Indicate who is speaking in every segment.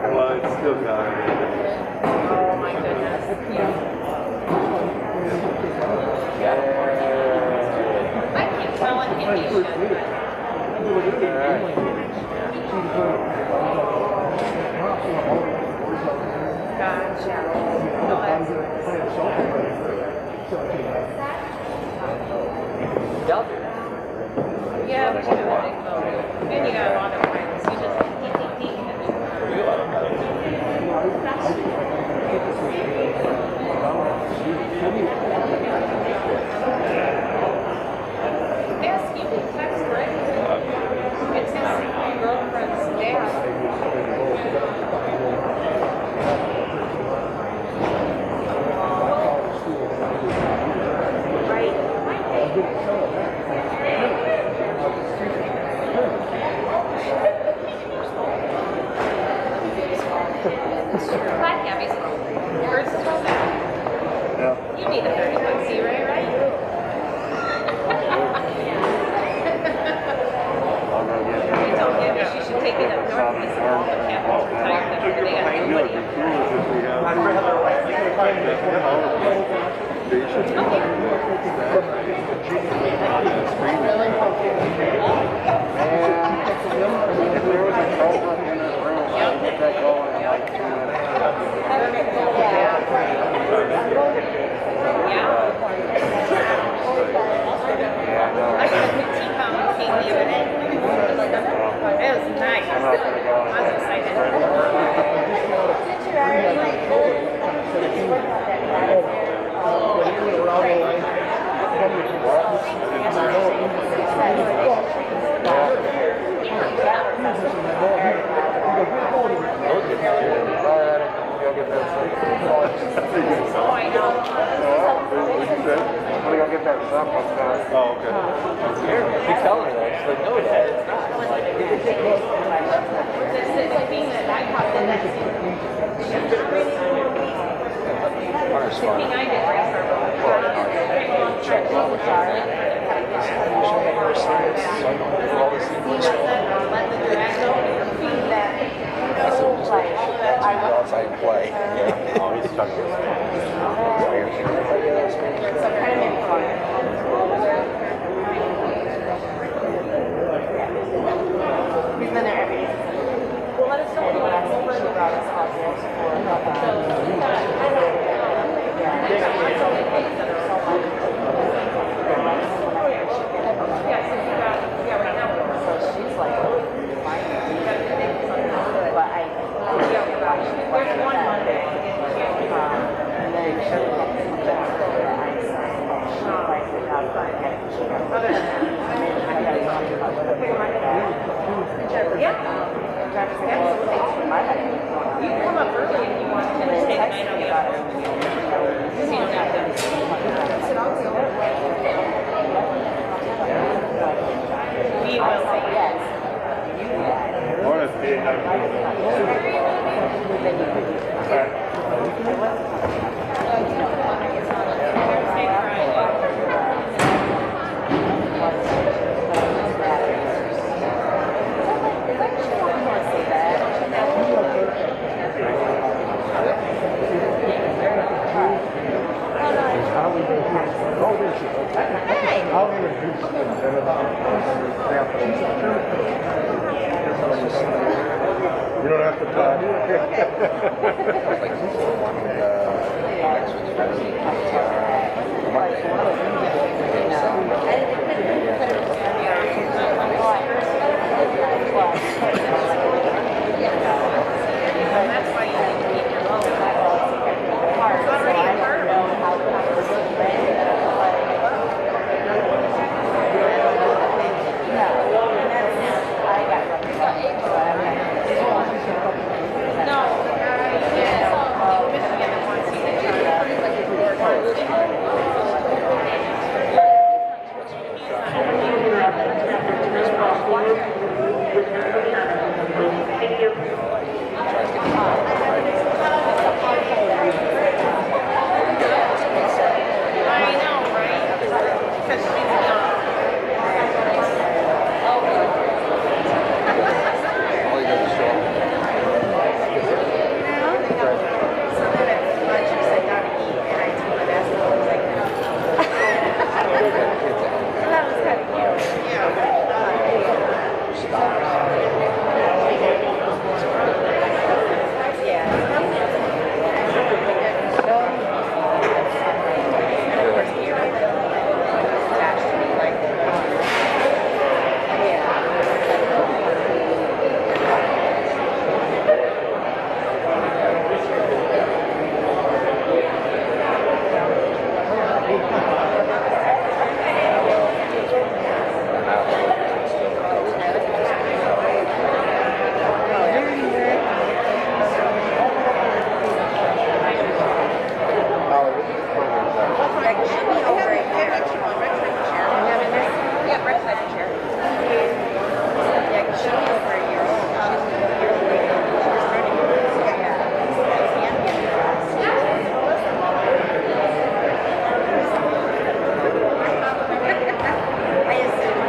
Speaker 1: Well, it's still gone.
Speaker 2: Oh my goodness. I keep telling him he should, Gotcha. Yeah, but you know, and you got a lot of friends. You just ask you to text Greg. It's his girlfriend's dad. Right. Glad Gabby's home. Yours is home now.
Speaker 1: Yeah.
Speaker 2: You need a 30-foot sea ray, right?
Speaker 1: I'll go get it.
Speaker 2: I told Gabby she should take it up north because of all the campers retired up there. They got nobody up there.
Speaker 1: If there was a culvert in this room, I'd get that going in like 2 minutes. Yeah, I know.
Speaker 2: I got a 15-pound cane the other day. It was nice.
Speaker 1: I'm not going to go.
Speaker 2: I was excited. Oh, I know.
Speaker 1: I'm going to go get that stuff upstairs.
Speaker 3: Oh, okay. Keep telling her that. She's like, no, Dad, it's not. I'm like, Hunter's fun. Check out with her. All this outside play. Oh, he's stuck with
Speaker 4: We've been there every day. Well, let us know when I'm over the routes so she's like, but there's one Monday. And then she'll get other than that, I gotta talk about
Speaker 2: Yeah. You can come up early if you want to stay the night on the other. We will say yes.
Speaker 1: What if he had You don't have to talk.
Speaker 2: That's why you need to keep your low. No, you missed the other one.
Speaker 4: Yeah, she'll be over right there. Yeah, in there? Yeah, right side of the chair. Yeah, 'cause she'll be over a year old. She's a year old. She's starting to do this. Yeah. I assume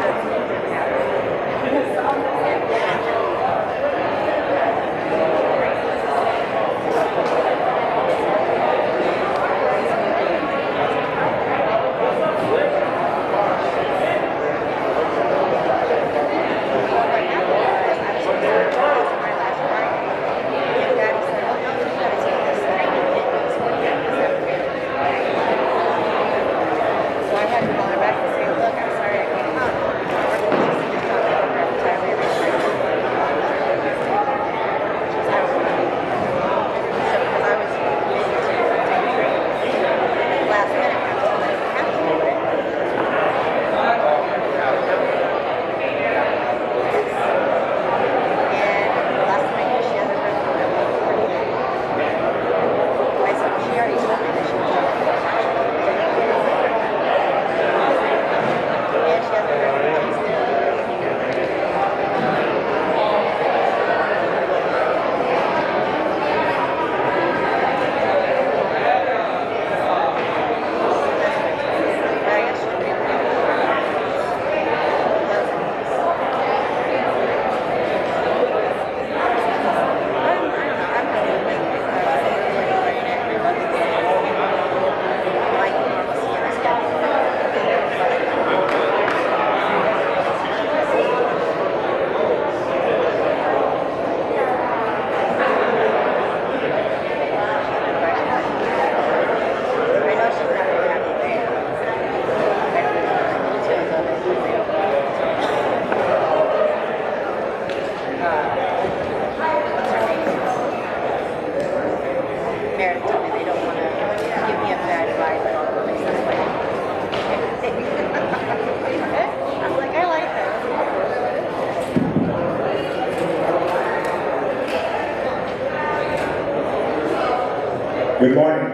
Speaker 5: Good morning,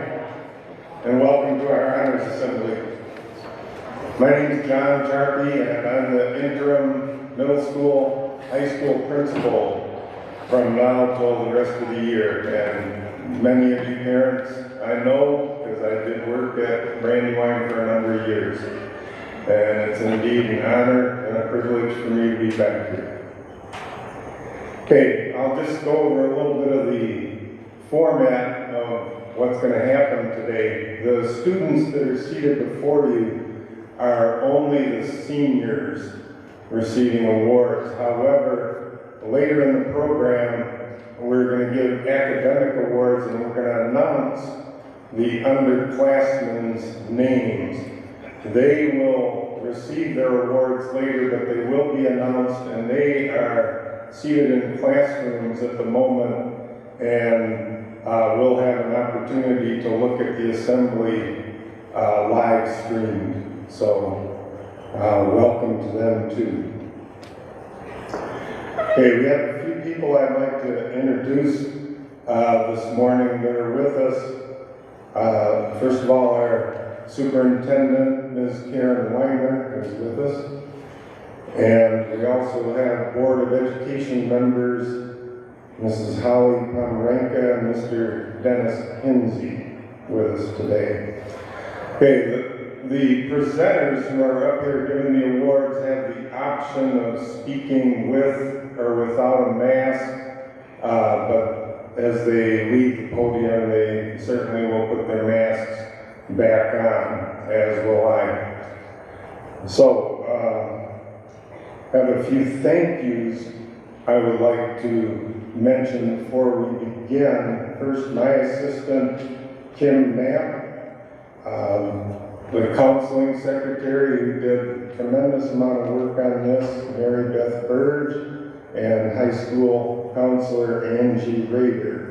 Speaker 5: and welcome to our Honors Assembly. My name is John Charpy, and I'm the interim middle school, high school principal from now till the rest of the year. And many of you parents I know, because I did work at Brandywine for a number of years. And it's indeed an honor and a privilege for me to be back here. Okay, I'll just go over a little bit of the format of what's going to happen today. The students that are seated before you are only the seniors receiving awards. However, later in the program, we're going to give academic awards, and we're going to announce the underclassmen's names. They will receive their awards later, but they will be announced, and they are seated in classrooms at the moment, and we'll have an opportunity to look at the assembly live streamed. So welcome to them too. Okay, we have a few people I'd like to introduce this morning that are with us. First of all, our superintendent, Ms. Karen Weiner, is with us. And we also have Board of Education members, Mrs. Holly Pomeranka and Mr. Dennis Hinsey, with us today. Okay, the presenters who are up here giving the awards have the option of speaking with or without a mask, but as they leave the podium, they certainly will put their masks back on, as will I. So, have a few thank yous I would like to mention before we begin. First, my assistant, Kim Knapp, the counseling secretary who did a tremendous amount of work on this, Mary Beth Burge, and high school counselor Angie Rader.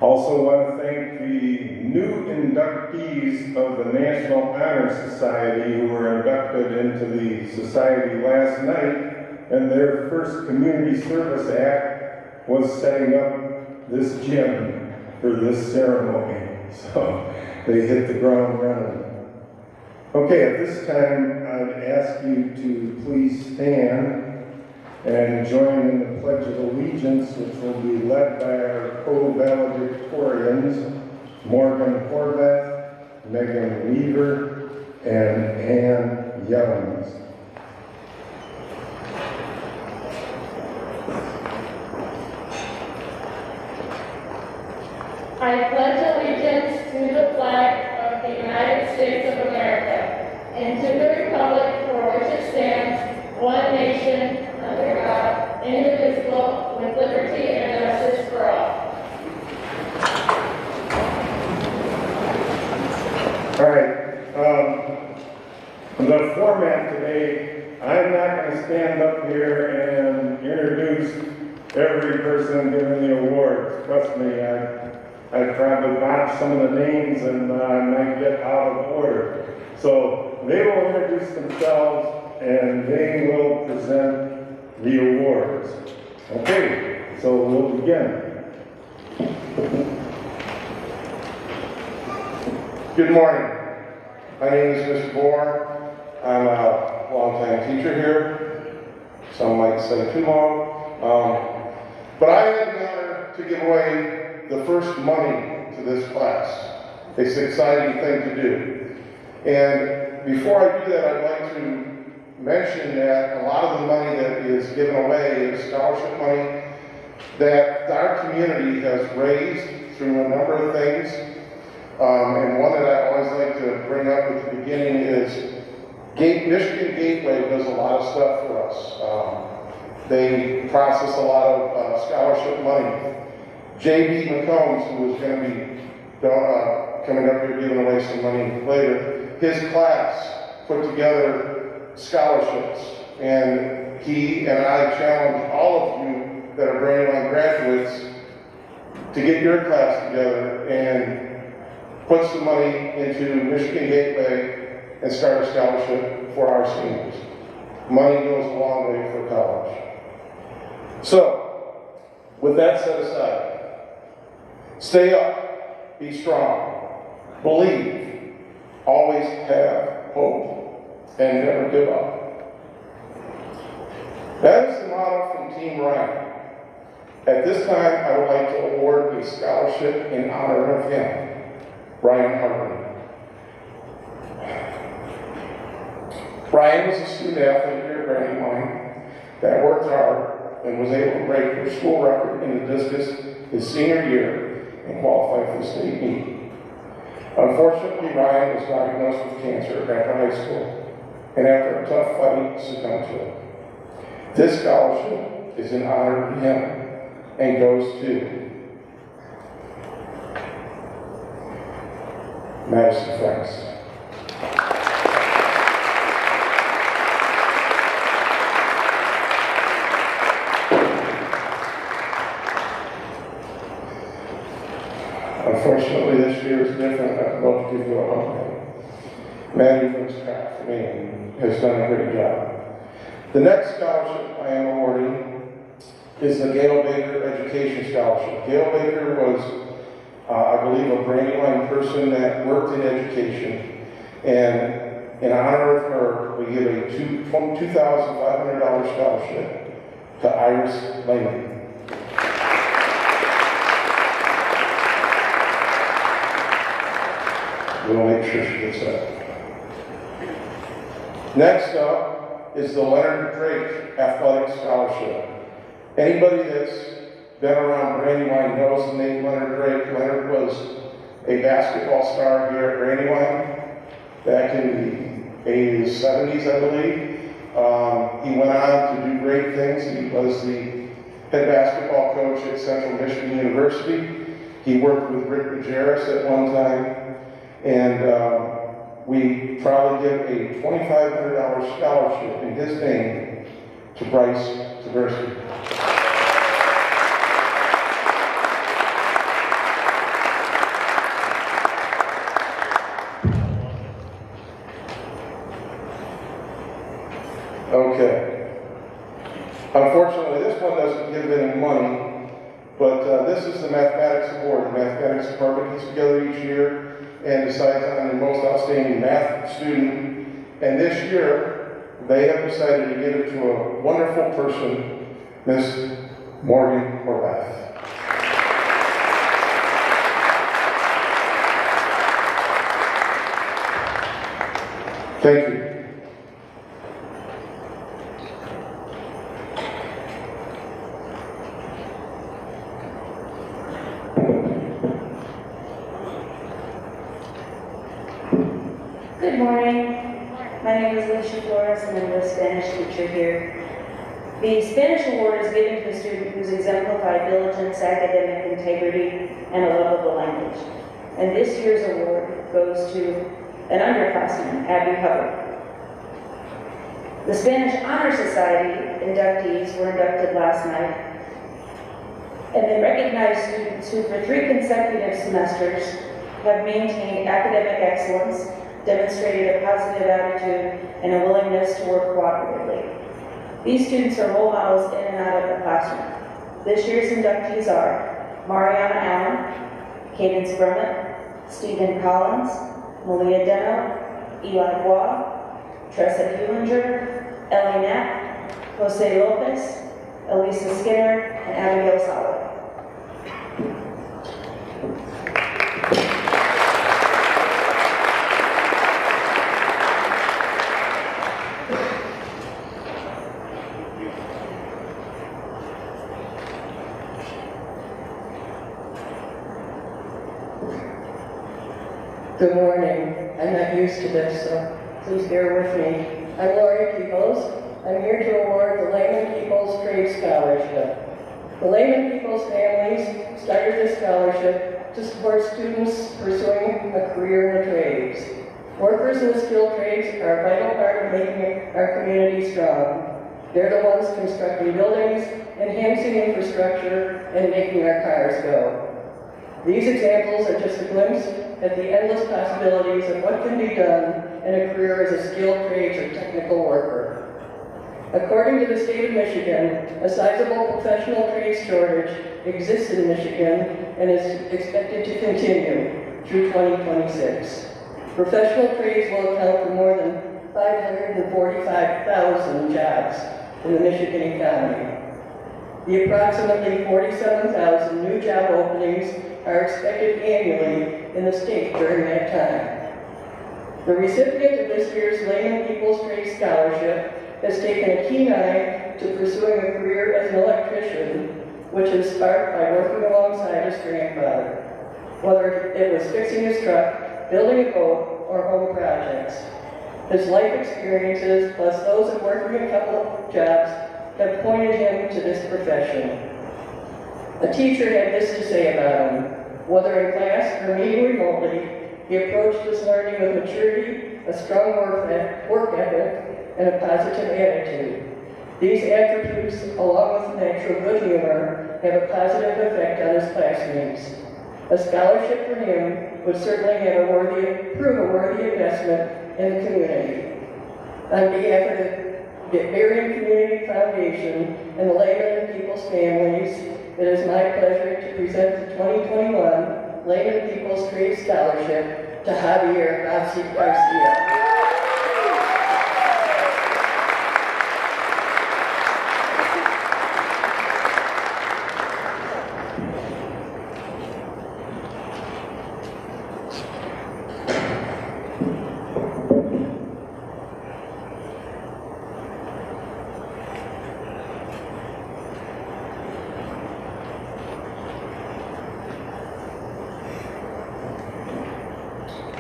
Speaker 5: Also want to thank the new inductees of the National Honor Society who were inducted into the society last night, and their first community service act was setting up this gym for this ceremony. So they hit the ground running. Okay, at this time, I'd ask you to please stand and join in the Pledge of Allegiance, which will be led by our co-valedictorians, Morgan Horvath, Megan Weaver, and Ann Yellings.
Speaker 6: I pledge allegiance to the flag of the United States of America and to the republic for which it stands, one nation, under God, indivisible, with liberty and justice for all.
Speaker 5: All right, the format today, I'm not going to stand up here and introduce every person given the awards. Trust me, I probably botched some of the names and might get out of order. So they will introduce themselves and they will present the awards. Okay, so we'll begin.
Speaker 7: Good morning. My name is Mr. Bohr. I'm a longtime teacher here. Some might say too long. But I had the honor to give away the first money to this class. It's an exciting thing to do. And before I do that, I'd like to mention that a lot of the money that is given away is scholarship money that our community has raised through a number of things. And one that I always like to bring up at the beginning is Michigan Gateway does a lot of stuff for us. They process a lot of scholarship money. J.B. McCombs, who is going to be coming up here giving away some money later, his class put together scholarships, and he and I challenge all of you that are Brandywine graduates to get your class together and put some money into Michigan Gateway and start a scholarship for our seniors. Money goes a long way for college. So, with that set aside, stay up, be strong, believe, always have hope, and never give up. That is the motto from Team Ryan. At this time, I would like to award a scholarship in honor of him, Ryan Hartman. Ryan was a student athlete here at Brandywine that worked hard and was able to break her school record in the discus his senior year and qualify for the state meet. Unfortunately, Ryan was diagnosed with cancer after high school, and after a tough fight, succumbed to it. This scholarship is in honor of him and goes to Madison Franks. Unfortunately, this year is different. I'd love to give you a hug. Maddie looks back for me and has done a great job. The next scholarship I am awarding is the Gail Baker Education Scholarship. Gail Baker was, I believe, a Brandywine person that worked in education. And in honor of her, we give a $2,500 scholarship to Iris Lehman. We'll make sure she gets that. Next up is the Leonard Drake Athletic Scholarship. Anybody that's been around Brandywine knows the name Leonard Drake. Leonard was a basketball star here at Brandywine back in the 80s, 70s, I believe. He went on to do great things. He was the head basketball coach at Central Michigan University. He worked with Rick Majerus at one time. And we proudly give a $2,500 scholarship in his name to Bryce Tversky. Okay. Unfortunately, this one doesn't give any money, but this is the Mathematics Award. The Mathematics Department gets together each year and decides on the most outstanding math student. And this year, they have decided to give it to a wonderful person, Miss Morgan Horvath. Thank you.
Speaker 8: Good morning. My name is Alicia Flores and I'm the Spanish teacher here. The Spanish Award is given to the student who's exemplified diligence, academic integrity, and a love of the language. And this year's award goes to an underclassman, Abby Hubbard. The Spanish Honor Society inductees were inducted last night, and they recognize students who for 3 consecutive semesters have maintained academic excellence, demonstrated a positive attitude, and a willingness to work cooperatively. These students are role models in and out of the classroom. This year's inductees are Mariana Allen, Cadence Brummett, Stephen Collins, Malia Deno, Eli Bois, Tressa Hewlinger, Ellie Knapp, Jose Lopez, Elisa Skinner, and Abigail Sala.
Speaker 9: Good morning. I'm not used to this, so please bear with me. I'm Lori Peoples. I'm here to award the Layman Peoples Trade Scholarship. The Layman Peoples families started this scholarship to support students pursuing a career in the trades. Workers in the skilled trades are a vital part of making our community strong. They're the ones constructing buildings, enhancing infrastructure, and making our cars go. These examples are just a glimpse at the endless possibilities of what can be done in a career as a skilled trades or technical worker. According to the state of Michigan, a sizable professional trades shortage exists in Michigan and is expected to continue through 2026. Professional trades will account for more than 545,000 jobs in the Michigan economy. The approximately 47,000 new job openings are expected annually in the state during that time. The recipient of this year's Layman Peoples Trade Scholarship has taken a keen eye to pursuing a career as an electrician, which is sparked by working alongside his grandfather, whether it was fixing his truck, building a boat, or home projects. His life experiences, plus those of working a couple of jobs, have pointed him to this profession. A teacher had this to say about him. Whether in class or meeting remotely, he approached his learning with maturity, a strong work ethic, and a positive attitude. These attributes, along with natural good humor, have a positive effect on his classmates. A scholarship for him would certainly prove a worthy investment in the community. On behalf of the Barium Community Foundation and the Layman Peoples families, it is my pleasure to present the 2021 Layman Peoples Trade Scholarship to Javier Garcia.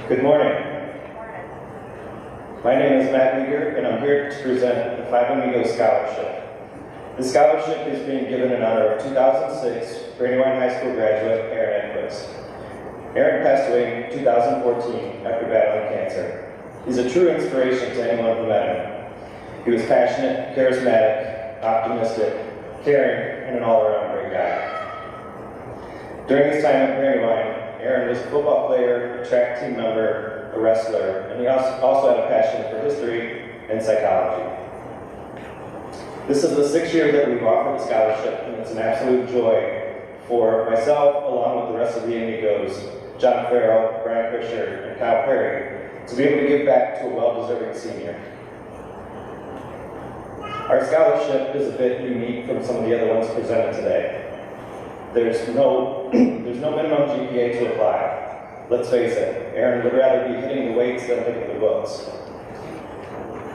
Speaker 10: Good morning. My name is Matt Meager, and I'm here to present the Five Amigos Scholarship. The scholarship is being given in honor of 2006 Brandywine High School graduate Aaron Enquist. Aaron passed away in 2014 after battling cancer. He's a true inspiration to anyone who met him. He was passionate, charismatic, optimistic, caring, and an all-around great guy. During his time at Brandywine, Aaron was a football player, a track team member, a wrestler, and he also had a passion for history and psychology. This is the 6th year that we've offered the scholarship, and it's an absolute joy for myself, along with the rest of the Amigos, John Farrell, Brian Fisher, and Kyle Perry, to be able to give back to a well-deserving senior. Our scholarship is a bit unique from some of the other ones presented today. There's no minimum GPA to apply. Let's face it, Aaron would rather be hitting the weights than looking at the books.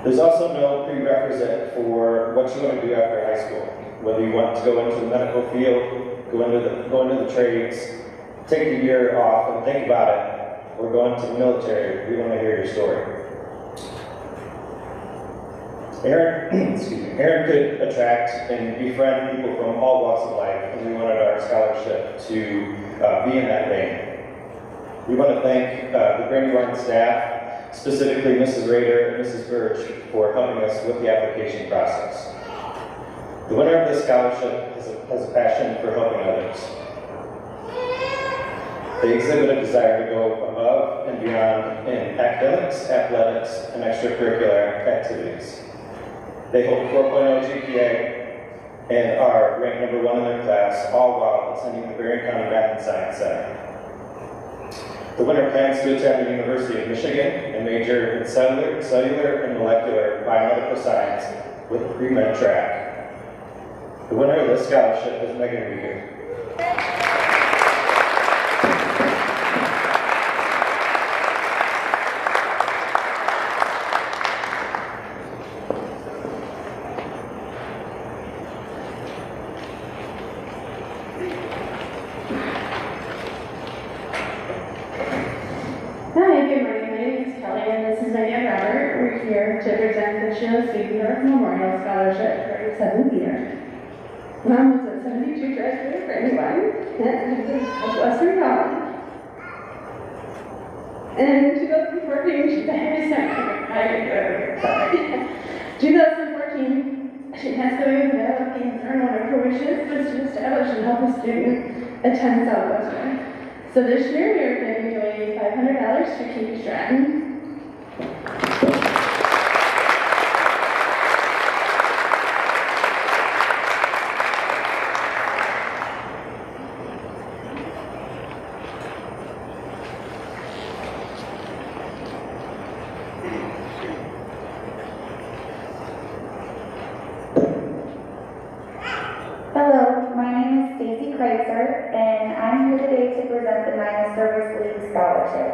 Speaker 10: There's also no prerequisite for what you want to do after high school. Whether you want to go into the medical field, go into the trades, take a year off and think about it, or go into the military, we want to hear your story. Aaron could attract and befriend people from all walks of life, and we wanted our scholarship to be in that vein. We want to thank the Brandywine staff, specifically Mrs. Rader and Mrs. Birch, for helping us with the application process. The winner of this scholarship has a passion for helping others. They exhibit a desire to go above and beyond in academics, athletics, and extracurricular activities. They hold 4.0 GPA and are ranked number 1 in their class, all while attending the Berrien County Math and Science Center. The winner plans to attend the University of Michigan and major in cellular and molecular biomedical science with pre-med track. The winner of this scholarship is Megan Rieger.
Speaker 6: To present the Sheila Stevens Memorial Scholarship for her 7th year. Mom was a 72 graduate of Brandywine of Western College. And in 2014, she passed away with bowel cancer, and one of her wishes was to establish and help a student attend Southwestern. So this year, we are giving away $500 to Katie Stratton.
Speaker 11: Hello, my name is Stacy Kreitzer, and I'm here today to present the Niles Service League Scholarship.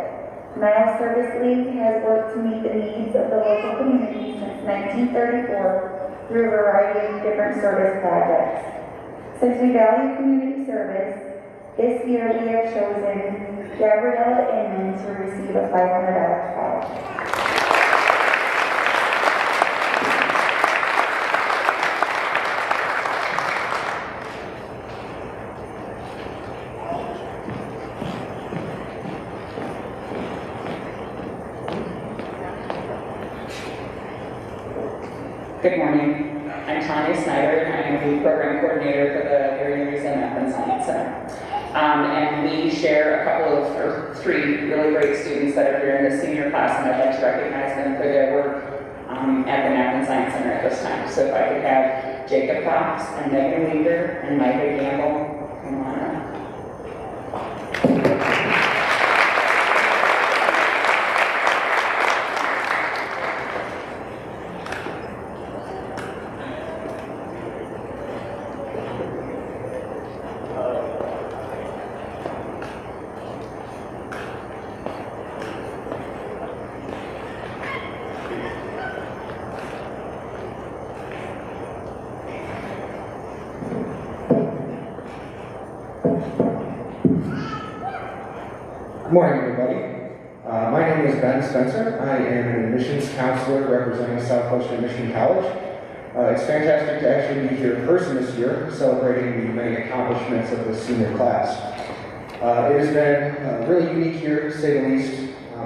Speaker 11: Niles Service League has worked to meet the needs of the local community since 1934 through a variety of different service projects. Since we value community service, this year we have chosen Gabriella Inman to receive a $500 scholarship.
Speaker 12: Good morning. I'm Tanya Snyder, and I am the program coordinator for the Berrien Museum Math and Science Center. And we share three really great students that are here in the senior class, and I'd like to recognize them for their work at the Math and Science Center at this time. So if I could have Jacob Fox and Megan Weaver and Micah Gamble come on up.
Speaker 13: Good morning, everybody. My name is Ben Spencer. I am an admissions counselor representing Southwestern Michigan College. It's fantastic to actually be here in person this year, celebrating the many accomplishments of the senior class. It has been a really unique year, to say the least,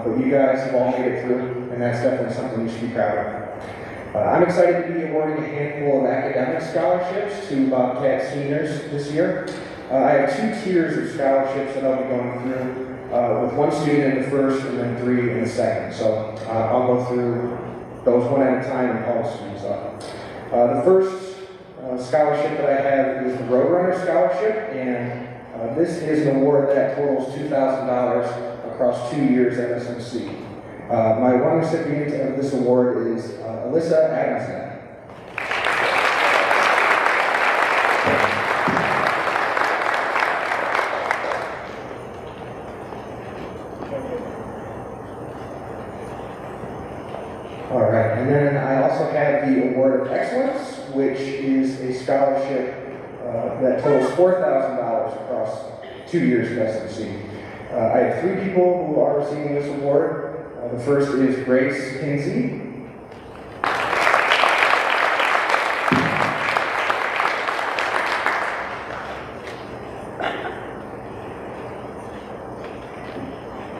Speaker 13: but you guys have all made it through, and that's definitely something you should be proud of. I'm excited to be awarding a handful of academic scholarships to Bobcat seniors this year. I have 2 tiers of scholarships that I'll be going through, with 1 student in the first and then 3 in the second. So I'll go through those one at a time and call the students up. The first scholarship that I have is the Roadrunner Scholarship, and This is an award that totals $2,000 across 2 years at SMC. My one recipient of this award is Alyssa Adamson. All right, and then I also have the Award of Excellence, which is a scholarship that totals $4,000 across 2 years at SMC. I have 3 people who are receiving this award. The first is Grace Kinsey.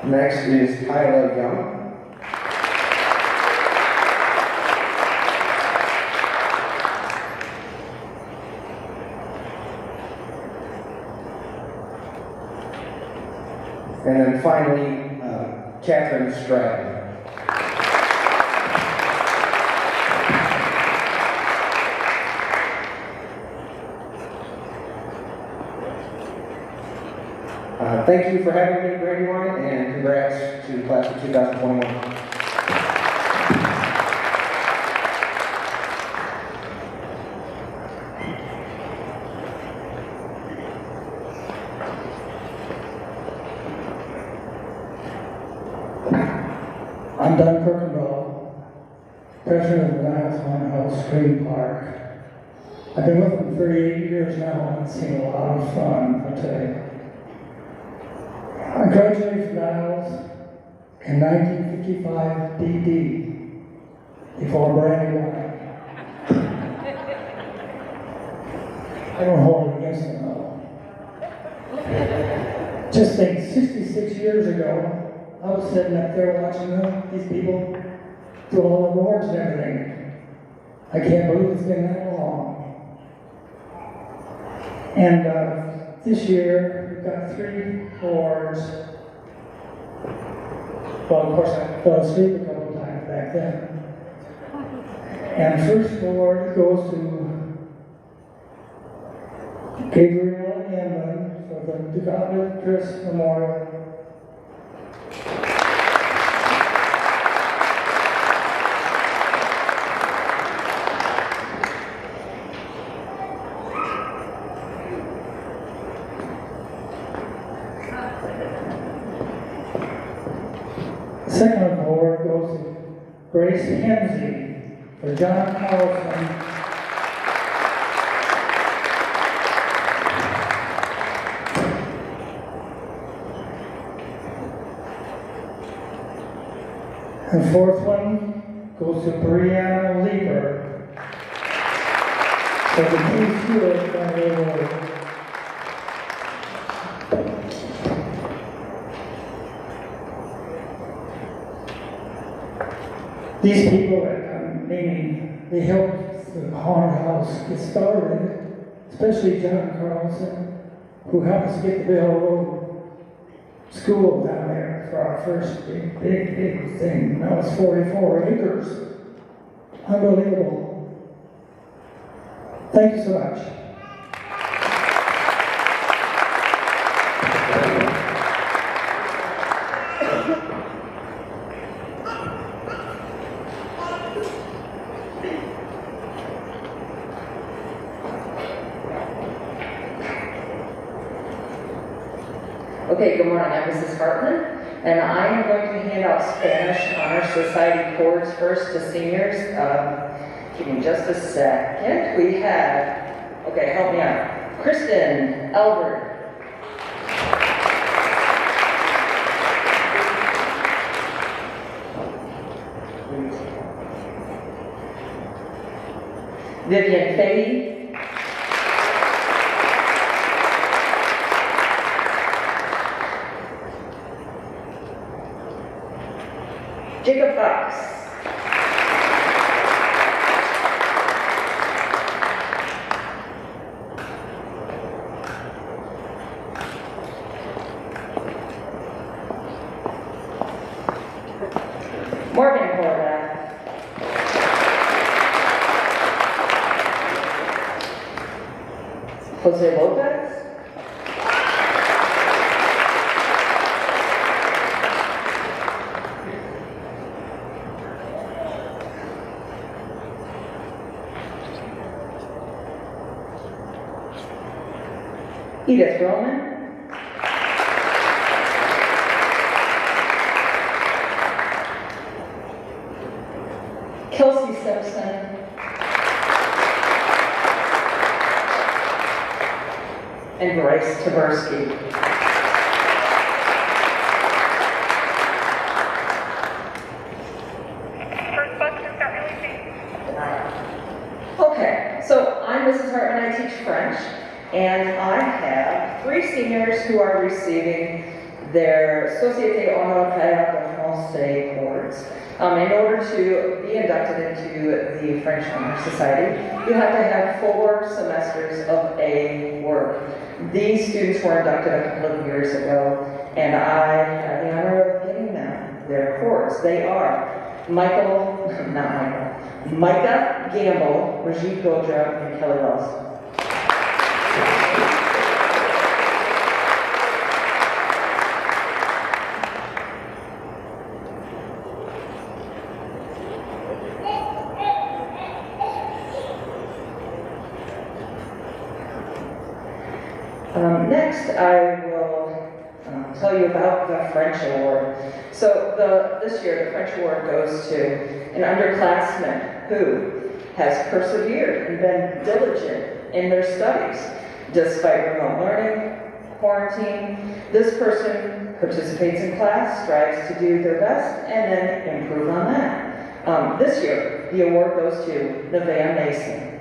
Speaker 13: Next is Kyla Young. And then finally, Catherine Stratton. Thank you for having me, Brandywine, and congrats to the class of 2021.
Speaker 14: I'm Doug Kirkendall, president of the Niles One House Green Park. I've been with them 38 years now, and it's been a lot of fun, I'll tell you. I graduated from Niles in 1955 DD, before Brandywine. I don't hold it against them though. Just think, 66 years ago, I was sitting up there watching these people do all the awards and everything. I can't believe it's been that long. And this year, we've got 3 awards. Well, of course, I fell asleep a couple of times back then. And the first award goes to Gabriel Inman for the Degoblin Chris Memorial. The second award goes to Grace Hemsey for John Carlson. And the fourth one goes to Brianna Lieber for the Keith Hewitt Family Award. These people that I'm naming, they helped the haunted house get started, especially John Carlson, who helped us get the Bell Road School down there for our first big thing. Now it's 44 acres. Unbelievable. Thank you so much.
Speaker 15: Okay, good morning. I'm Mrs. Hartman, and I am going to hand out Spanish Honor Society cords first to seniors. Give me just a second. We have, okay, help me out. Kristen Albert. Vivian Fahey. Jacob Fox. Morgan Horvath. Jose Lopez. Edith Roman. Kelsey Simpson. And Bryce Taberski. Okay, so I'm Mrs. Hartman, I teach French, and I have 3 seniors who are receiving their Société Honoraire de Français awards. In order to be inducted into the French Honor Society, you have to have 4 semesters of A work. These students were inducted a couple of years ago, and I have the honor of giving them their awards. They are Micah Gamble, Brigitte Godra, and Kelly Wells. Next, I will tell you about the French Award. So this year, the French Award goes to an underclassman who has persevered and been diligent in their studies despite remote learning, quarantine. This person participates in class, strives to do their best, and then improve on that. This year, the award goes to Nevaeh Mason.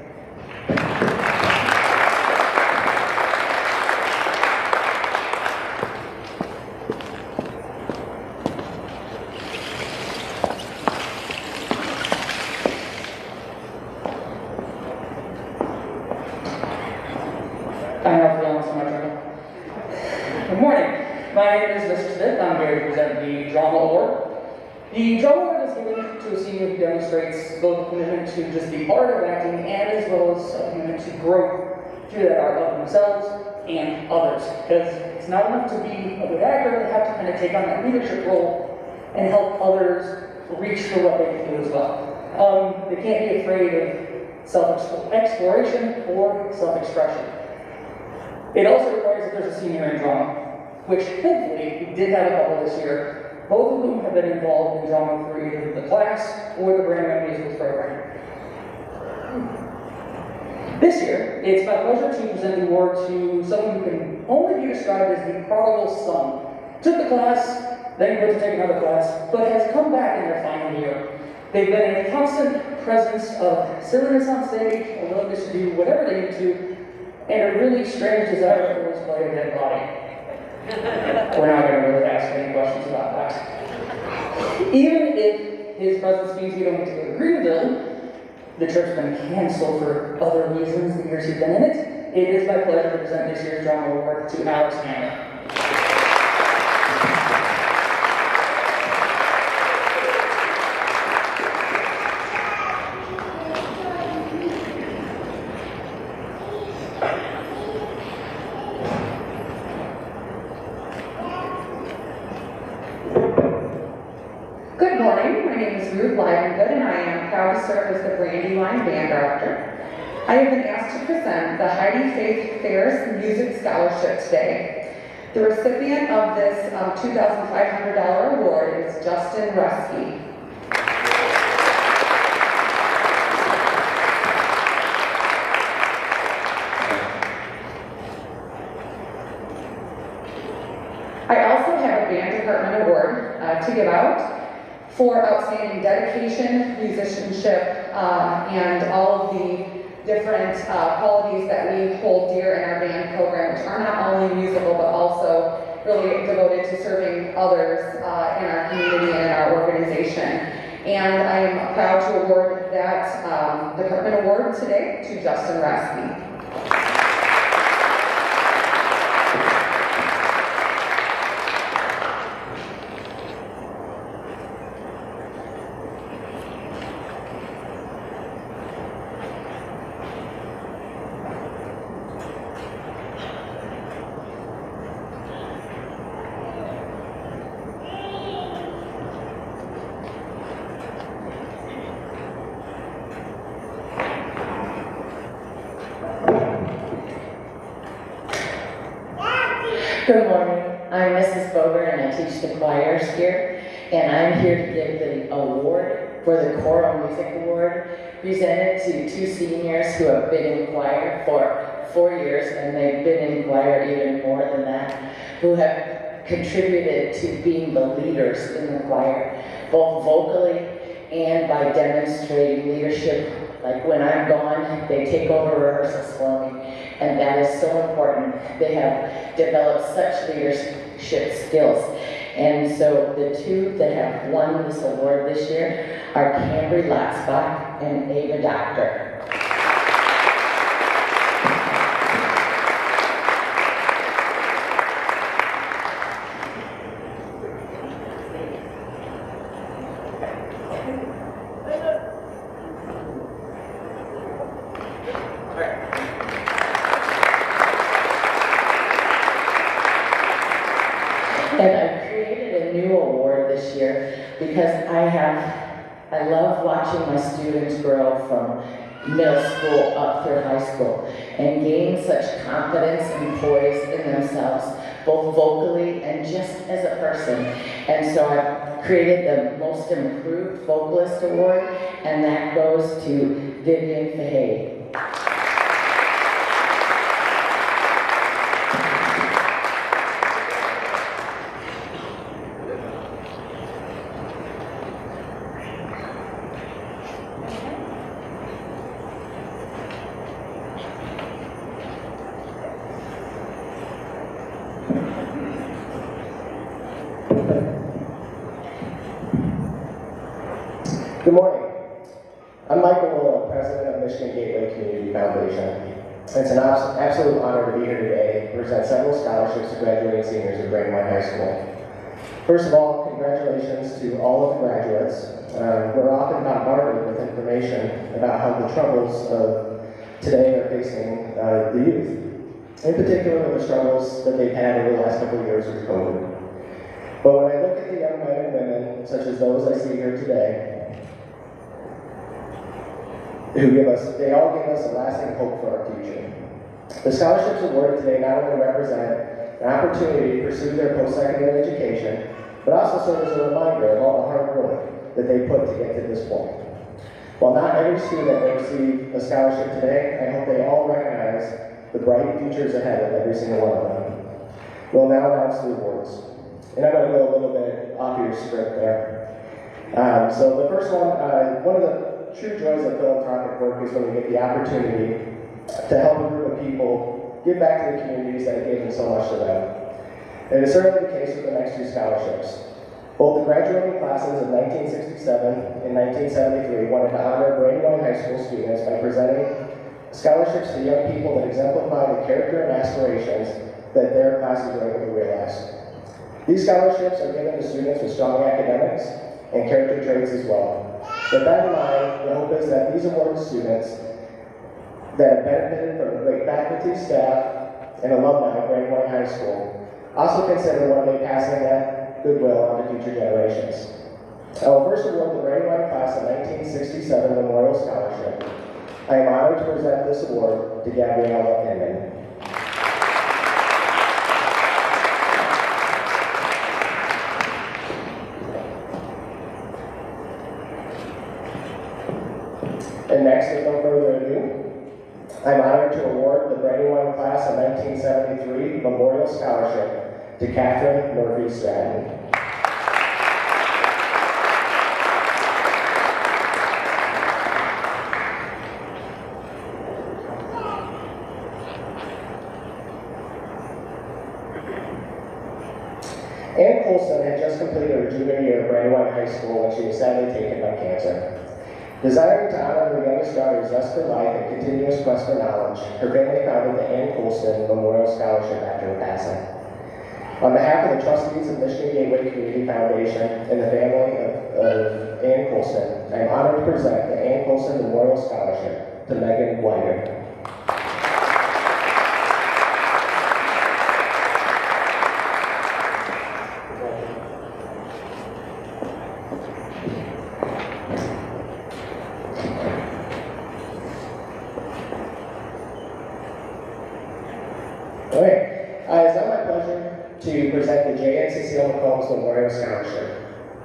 Speaker 16: Good morning. My name is Mr. Smith. I'm here to present the Drama Award. The Drama Award is given to a senior who demonstrates both a commitment to just the art of acting and as well as a commitment to growth through that art of themselves and others. Because it's not enough to be a good actor, they have to kind of take on that leadership role and help others reach for what they can do as well. They can't be afraid of self-exploration or self-expression. It also requires that there's a senior in drama, which thankfully we did have a couple this year, both of whom have been involved in drama through either the class or the Brandywine Musicals program. This year, it's my pleasure to present the award to someone who can only be described as the prodigal son. Took the class, then went to take another class, but has come back in their final year. They've been a constant presence of silliness on stage, a willingness to do whatever they need to, and a really strange desire for us to play a dead body. We're not going to really ask any questions about that. Even if his presence means we don't get to go to Greenville, the trip's been canceled for other reasons the years he's been in it. It is my pleasure to present this year's Drama Award to Alex Hammer.
Speaker 12: Good morning, my name is Ruth Livengood and I am proud to serve as the Brandywine Band Director. I have been asked to present the Heidi Faith Ferris Music Scholarship today. The recipient of this $2,500 award is Justin Rusky. I also have a Band Department Award to give out for outstanding dedication, musicianship, and all of the different qualities that we hold dear in our band program, which are not only musical, but also really devoted to serving others in our community and in our organization. And I am proud to award that Department Award today to Justin Rasky.
Speaker 15: Good morning. I'm Mrs. Boger and I teach the choirs here. And I'm here to give the award for the Choral Music Award presented to two seniors who have been in choir for 4 years, and they've been in choir even more than that, who have contributed to being the leaders in the choir, both vocally and by demonstrating leadership. Like when I'm gone, they take over rehearsals for me, and that is so important. They have developed such leadership skills. And so the two that have won this award this year are Cambry Lotzbach and Ava Doctor. And I created a new award this year because I love watching my students grow from middle school up through high school and gain such confidence and poise in themselves, both vocally and just as a person. And so I've created the Most Improved Vocalist Award, and that goes to Vivian Fahey.
Speaker 17: Good morning. I'm Michael Willow, President of Michigan Gateway Community Foundation. It's an absolute honor to be here today to present several scholarships to graduating seniors at Brandywine High School. First of all, congratulations to all of the graduates. We're often bombarded with information about how the troubles of today are facing the youth. In particular, the struggles that they've had over the last couple of years with COVID. But when I look at the young men and women, such as those I see here today, they all give us a lasting hope for our future. The scholarships awarded today not only represent an opportunity to pursue their post-secondary education, but also serve as a reminder of all the hard work that they put to get to this point. While not every student will receive a scholarship today, I hope they all recognize the bright futures ahead of every single one of them. We'll now announce the awards. And I'm going to go a little bit off your script there. So the first one of the true joys of philanthropic work is when we get the opportunity to help a group of people give back to the communities that have given so much to them. And it's certainly the case with the next two scholarships. Both the graduating classes of 1967 and 1973 wanted to honor Brandywine High School students by presenting scholarships to young people that exemplify the character and aspirations that their classes were able to realize. These scholarships are given to students with strong academics and character traits as well. With that in mind, the hope is that these awarded students that have benefited from great faculty, staff, and alumni of Brandywine High School also consider one day passing that goodwill on to future generations. I will first award the Brandywine class of 1967 Memorial Scholarship. I am honored to present this award to Gabriella Inman. And next, with no further ado, I'm honored to award the Brandywine class of 1973 Memorial Scholarship to Catherine Murphy Stratton. Ann Colson had just completed her junior year at Brandywine High School when she was sadly taken by cancer. Desiring to honor her youngest daughter's zest for life and continuous quest for knowledge, her family founded the Ann Colson Memorial Scholarship after her passing. On behalf of the trustees of Michigan Gateway Community Foundation and the family of Ann Colson, I am honored to present the Ann Colson Memorial Scholarship to Megan Whiter. It's now my pleasure to present the J. and Cecile McCombs Memorial Scholarship.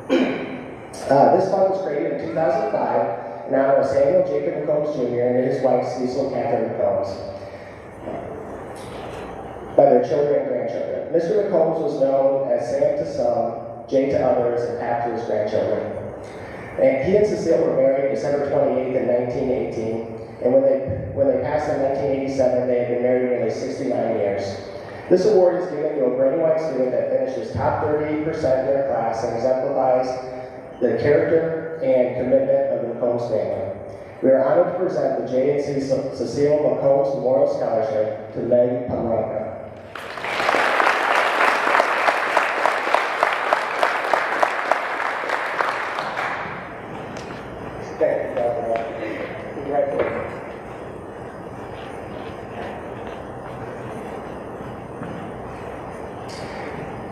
Speaker 17: This fund was created in 2005 in honor of Samuel Jacob McCombs Jr. and his wife Cecil Catherine McCombs by their children and grandchildren. Mr. McCombs was known as Sam to some, Jay to others, and Pat to his grandchildren. And he and Cecile were married December 28th in 1918, and when they passed in 1987, they had been married nearly 69 years. This award is given to a Brandywine student that finishes top 38% in their class and exemplifies the character and commitment of the McCombs family. We are honored to present the J. and Cecile McCombs Memorial Scholarship to Meg Pomeranka.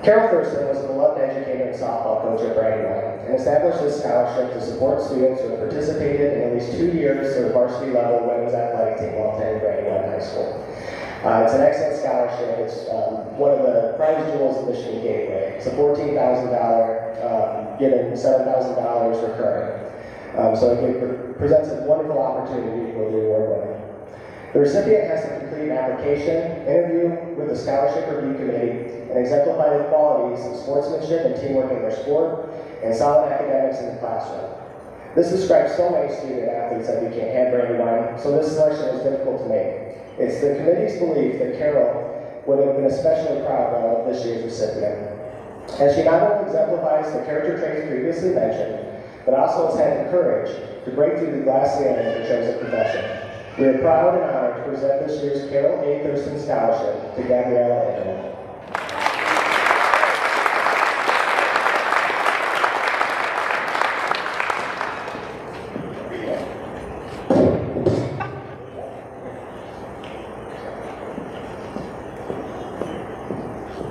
Speaker 17: Carol Thurston was a beloved educator and softball coach at Brandywine and established this scholarship to support students who have participated in at least 2 years to the varsity level women's athletic team while attending Brandywine High School. It's an excellent scholarship. It's one of the prize jewels of Michigan Gateway. It's a $14,000 given $7,000 recurring. So it presents a wonderful opportunity for the award winner. The recipient has to complete an application, interview with the scholarship review committee, and exemplify the qualities of sportsmanship and teamwork in their sport, and solid academics in the classroom. This describes so many student athletes that we can't have Brandywine, so this selection is difficult to make. It's the committee's belief that Carol would have been especially proud of this year's recipient, as she not only exemplifies the character traits previously mentioned, but also has had the courage to break through the glass ceiling of her chosen profession. We are proud and honored to present this year's Carol A. Thurston Scholarship to Gabriella Ingram.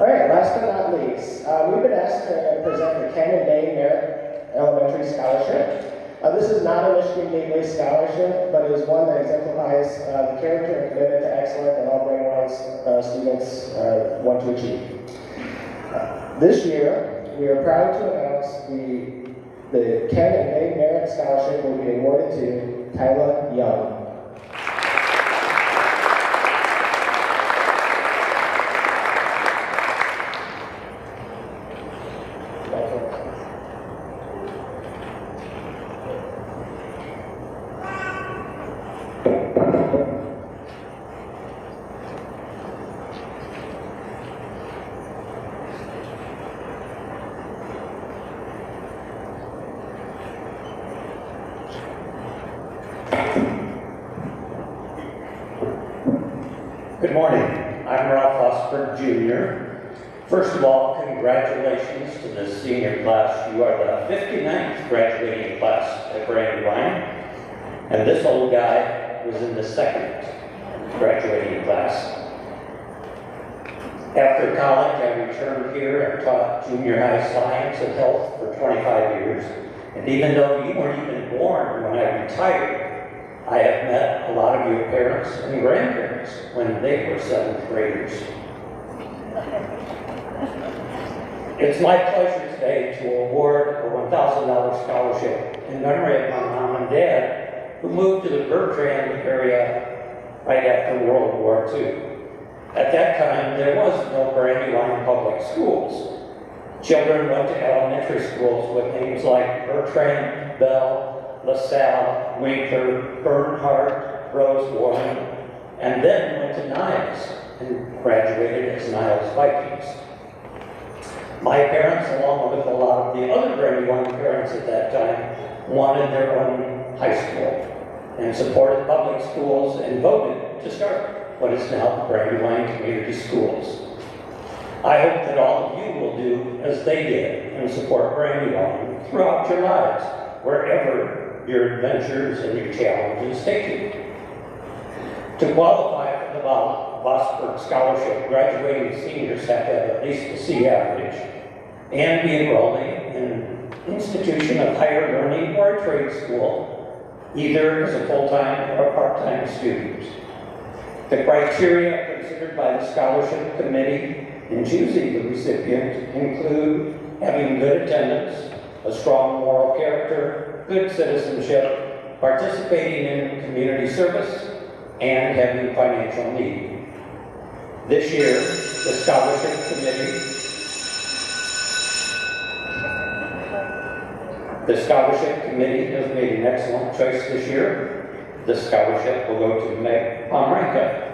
Speaker 17: All right, last but not least, we've been asked to present the Canyon Bay Merit Elementary Scholarship. This is not a Michigan Gateway Scholarship, but it is one that exemplifies the character and commitment to excellence that all Brandywine's students want to achieve. This year, we are proud to announce the Canyon Bay Merit Scholarship will be awarded to Tyla Young.
Speaker 18: Good morning. I'm Ralph Osberg Jr. First of all, congratulations to the senior class. You are the 59th graduating class at Brandywine, and this old guy was in the 2nd graduating class. After college, I returned here and taught junior high science and health for 25 years. And even though you weren't even born when I retired, I have met a lot of your parents and grandparents when they were 7th graders. It's my pleasure today to award a $1,000 scholarship in memory of my mom and dad, who moved to the Bertrand area right after World War II. At that time, there was no Brandywine public schools. Children went to elementary schools with names like Bertrand, Bell, LaSalle, Winkler, Bernhardt, Rose Warren, and then went to Niles and graduated as Niles Vikings. My parents, along with a lot of the other Brandywine parents at that time, wanted their own high school and supported public schools and voted to start what is now the Brandywine Community Schools. I hope that all of you will do as they did and support Brandywine throughout your lives, wherever your adventures and your challenges take you. To qualify for the Vosburg Scholarship, graduating seniors have to have at least a C average and be enrolling in an institution of higher learning or a trade school, either as a full-time or a part-time student. The criteria considered by the scholarship committee in choosing the recipient include having good attendance, a strong moral character, good citizenship, participating in community service, and having financial need. This year, the Scholarship Committee has made an excellent choice this year. The scholarship will go to Meg Pomeranka.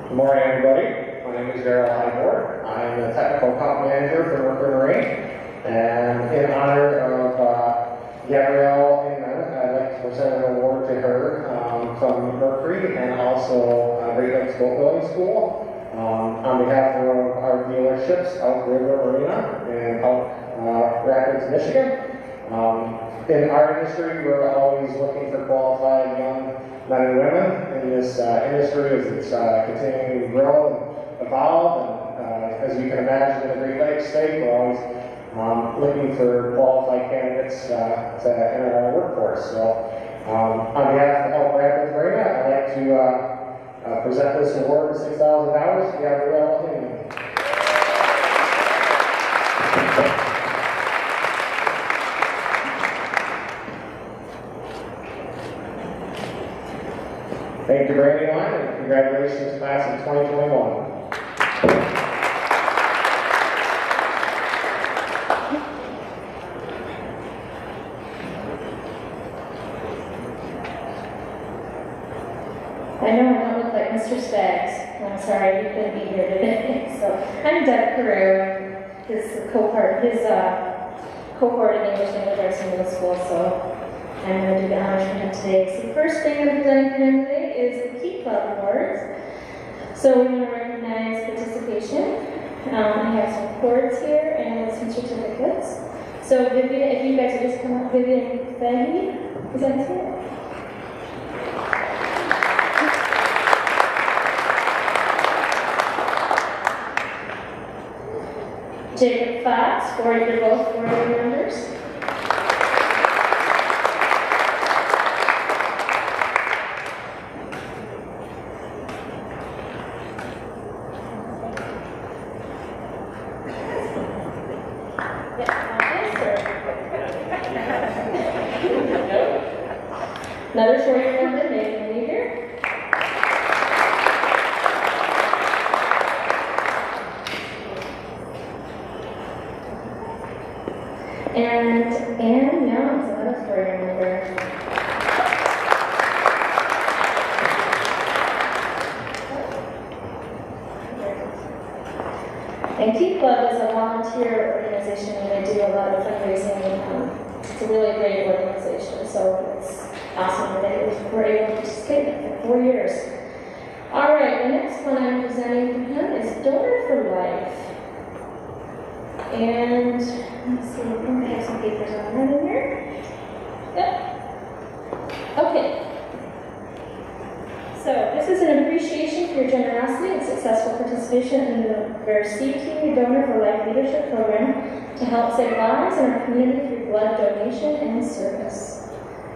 Speaker 17: Good morning, everybody. My name is Daryl Highboard. I'm the technical account manager for Mercury Marine. And in honor of Gabrielle Inman, I'd like to present an award to her from Mercury and also Great Lakes Boatbuilding School on behalf of our dealerships, Elk River Marina in Elk Rapids, Michigan. In our industry, we're always looking for qualified young men and women in this industry as it's continuing to grow and evolve. And as you can imagine, in the Great Lakes state, we're always looking for qualified candidates to enter our workforce. So on behalf of Elk Rapids Marina, I'd like to present this award of $6,000 to Gabrielle Inman. Thank you, Brandywine, and congratulations, class of 2021.
Speaker 6: I know I don't look like Mr. Staggs. I'm sorry you couldn't be here today. So I'm Deb Carew, his cohort in English Language Arts in middle school. So I'm going to do the honors for him today. So the first thing I'm presenting for him today is the Key Club Awards. So we're going to recognize participation. I have some cords here and some certificates. So Vivian, if you guys would just come up, Vivian Fahey, is that his name? Jacob Fox, they're both 40 members. Another 40 member, Nathan Leader. And Anne Young is another 40 member. And Key Club is a volunteer organization and they do a lot of fundraising. It's a really great organization, so it's awesome that they were able to participate in it for 4 years. All right, the next one I'm presenting for him is Donor for Life. And let's see, I think I have some papers on that in here. Yep. Okay. So this is an appreciation for your generosity and successful participation in the VerCT Donor for Life Leadership Program to help save lives in our community through blood donation and service.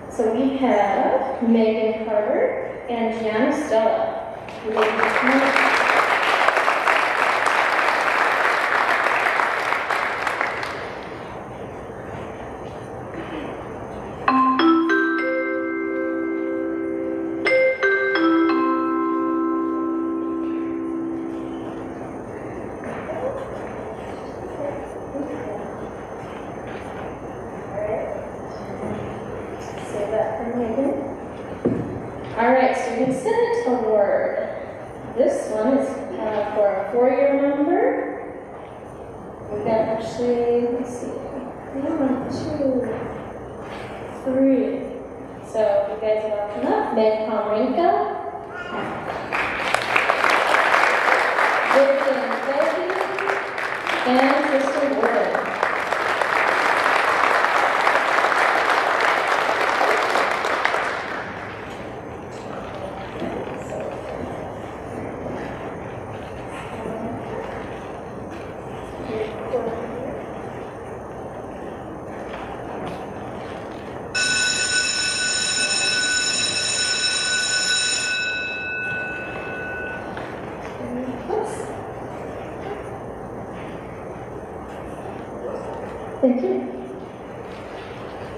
Speaker 6: So we have Megan Carter and Gianna Stella. All right, Student Senate Award. This one is for a 4-year member. We got actually, let's see, 1, 2, 3. So you guys are welcome up. Meg Pomeranka, Vivian Fahey, and Kristen Gordon. Thank you.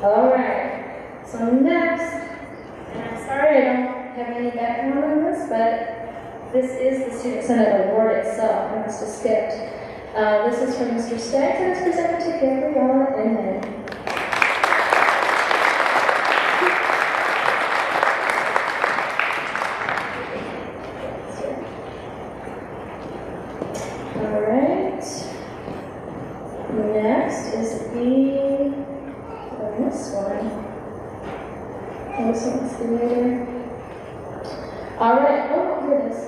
Speaker 6: All right, so next, and I'm sorry I don't have any background on this, but this is the Student Senate Award itself. I must have skipped. This is from Mr. Staggs, and it's presented to Gabriella Inman. All right. Next is this one. Oh, this one's the later. All right. Oh, here it is.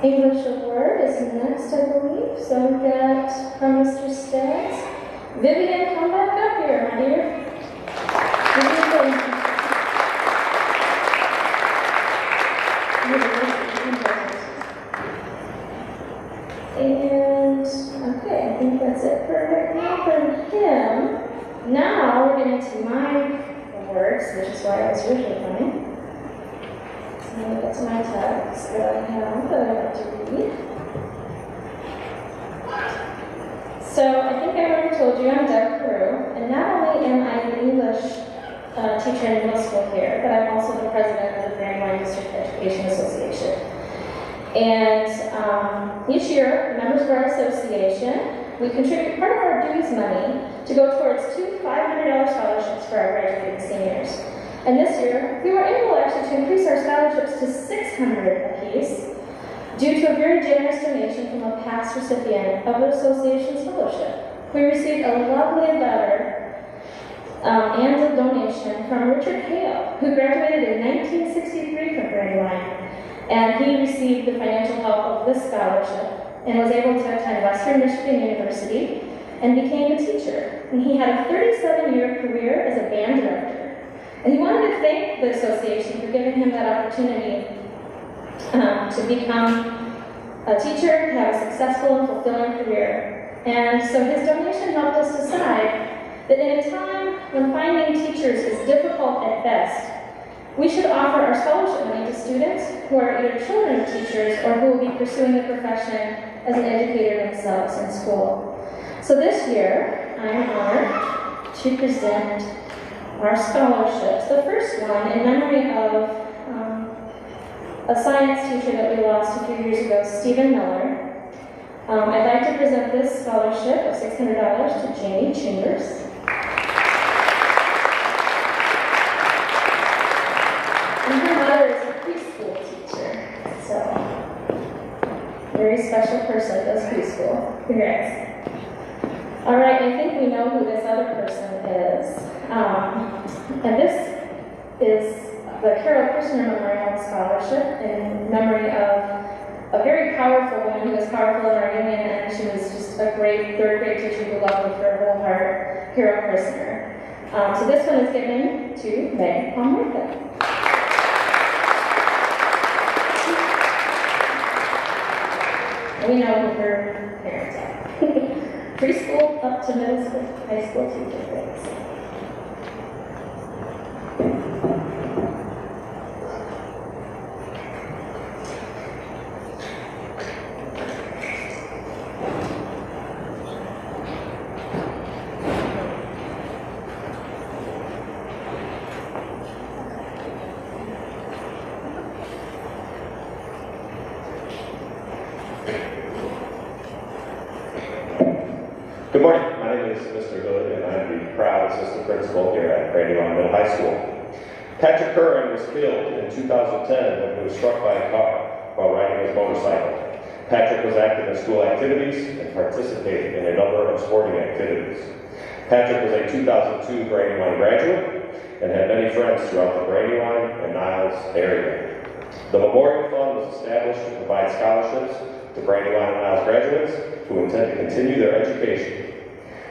Speaker 6: English award is next, I believe. So we've got from Mr. Staggs. Vivian, come back up here, my dear. And okay, I think that's it for right now from him. Now we're getting to my awards, which is why I was originally coming. So that's my text that I have that I like to read. So I think I already told you I'm Deb Carew, and not only am I an English teacher in middle school here, but I'm also the president of the Brandywine District Education Association. And each year, members of our association, we contribute part of our dues money to go towards 2 $500 scholarships for our graduating seniors. And this year, we were able actually to increase our scholarships to $600 apiece due to a very generous donation from a past recipient of the association's fellowship. We received a lovely letter and a donation from Richard Hale, who graduated in 1963 from Brandywine. And he received the financial help of this scholarship and was able to attend Western Michigan University and became a teacher. And he had a 37-year career as a band director. And he wanted to thank the association for giving him that opportunity to become a teacher, to have a successful and fulfilling career. And so his donation helped us decide that in a time when finding teachers is difficult at best, we should offer our scholarship money to students who are either children of teachers or who will be pursuing the profession as an educator themselves in school. So this year, I am honored to present our scholarships. The first one in memory of a science teacher that we lost a few years ago, Stephen Miller. I'd like to present this scholarship of $600 to Jamie Chambers. And her mother is a preschool teacher, so very special person, does preschool. Congrats. All right, I think we know who this other person is. And this is the Carol Kirshner Memorial Scholarship in memory of a very powerful woman who was powerful in our union, and she was just a great third grade teacher who loved with her whole heart, Carol Kirshner. So this one is given to Meg Palmertha. We know who her parents are. Preschool up to middle school, high school teacher grades.
Speaker 10: Good morning, my name is Mr. Hood, and I'm the proud assistant principal here at Brandywine Middle High School. Patrick Curran was killed in 2010 when he was struck by a car while riding his motorcycle. Patrick was active in school activities and participated in a number of sporting activities. Patrick was a 2002 Brandywine graduate and had many friends throughout the Brandywine and Niles area. The Memorial Fund was established to provide scholarships to Brandywine and Niles graduates who intend to continue their education.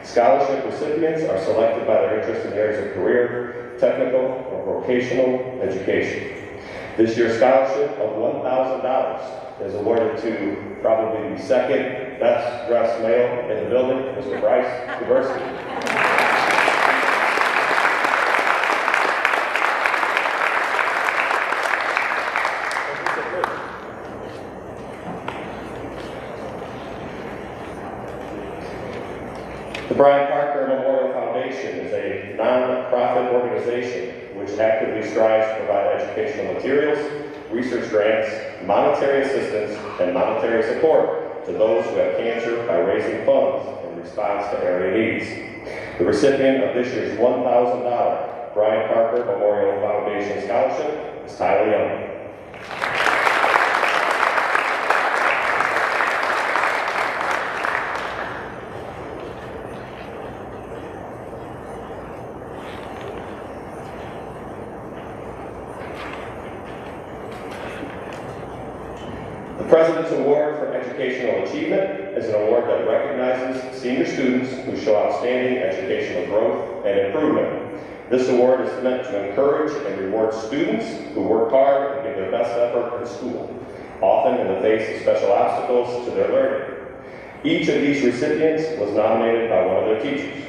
Speaker 10: Scholarship recipients are selected by their interest in areas of career, technical, or vocational education. This year's scholarship of $1,000 is awarded to probably the second best dressed male in the building, Mr. Bryce Kuberski.
Speaker 19: Brian Parker Memorial Foundation is a non-profit organization which actively strives to provide educational materials, research grants, monetary assistance, and monetary support to those who have cancer by raising funds in response to area needs. The recipient of this year's $1,000 Brian Parker Memorial Foundation Scholarship is Tyler Young. The President's Award for Educational Achievement is an award that recognizes senior students who show outstanding educational growth and improvement. This award is meant to encourage and reward students who work hard and give their best effort in school, often in the face of special obstacles to their learning. Each of these recipients was nominated by one of their teachers.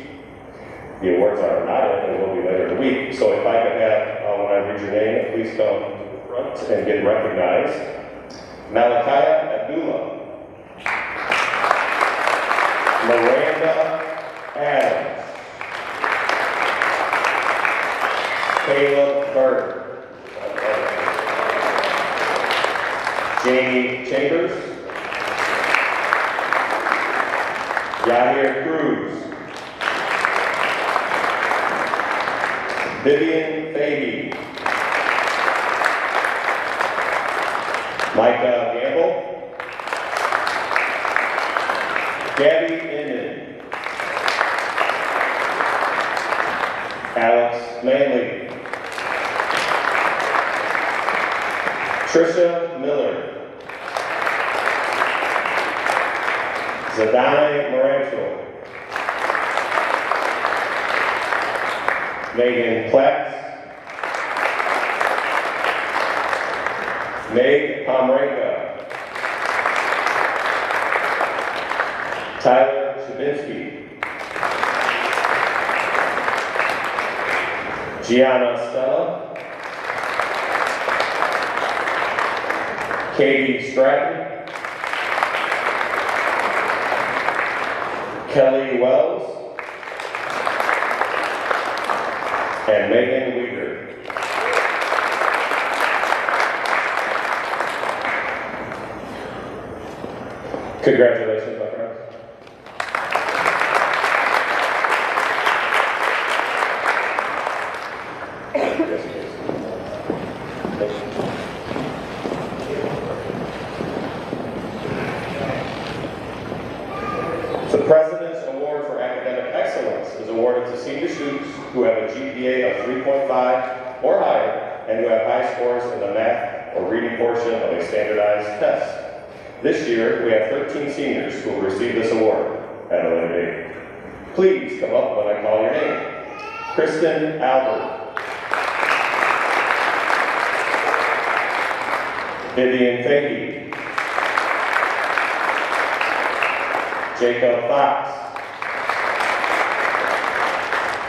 Speaker 19: The awards are not in and will be later in the week, so if I could have, when I read your name, please come to the front and get recognized. Malachi Abdullah, Miranda Adams, Caleb Bird, Jamie Chambers, Yahir Cruz, Vivian Fahey, Micah Gamble, Gabby Inman, Alex Manley, Trisha Miller, Zadane Morancho, Megan Plex, Meg Pomeranka, Tyler Shabinsky, Gianna Stella, Katie Stratton, Kelly Wells, and Megan Weaver. Congratulations, my friends. The President's Award for Academic Excellence is awarded to senior students who have a GPA of 3.5 or higher and who have high scores in the math or reading portion of a standardized test. This year, we have 13 seniors who will receive this award at a later date. Please come up when I call your name. Kristen Albert, Vivian Fahey, Jacob Fox,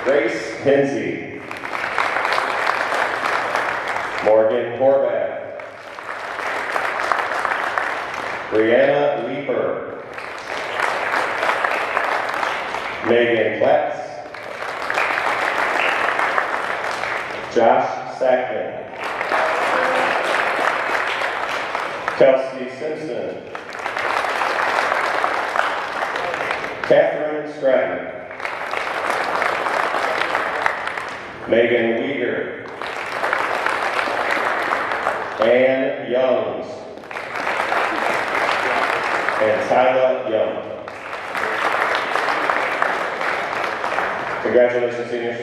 Speaker 19: Grace Hinsey, Morgan Horvath, Brianna Leeper, Megan Plex, Josh Sackman, Kelsey Simpson, Catherine Stratton, Megan Weger, Ann Youngs, and Tyler Young. Congratulations, seniors.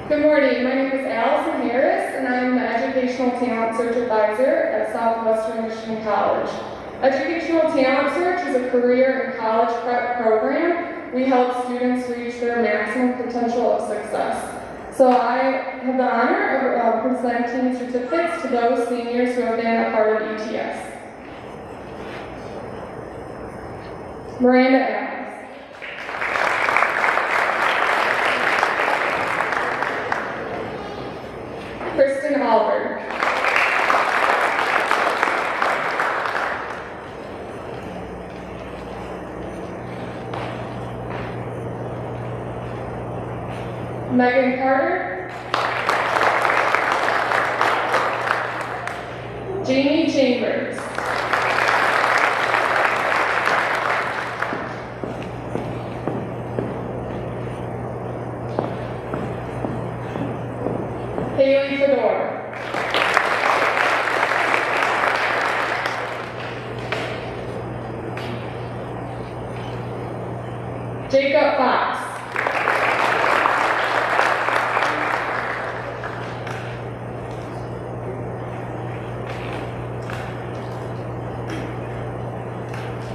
Speaker 6: Good morning, my name is Allison Harris, and I am the Educational Talent Search Advisor at Southwestern Michigan College. Educational Talent Search is a career and college prep program. We help students reach their maximum potential of success. So I have the honor of presenting certificates to those seniors who have been a part of ETS. Miranda Adams. Kristen Albert. Megan Carter. Jamie Chambers. Haley Fedor. Jacob Fox.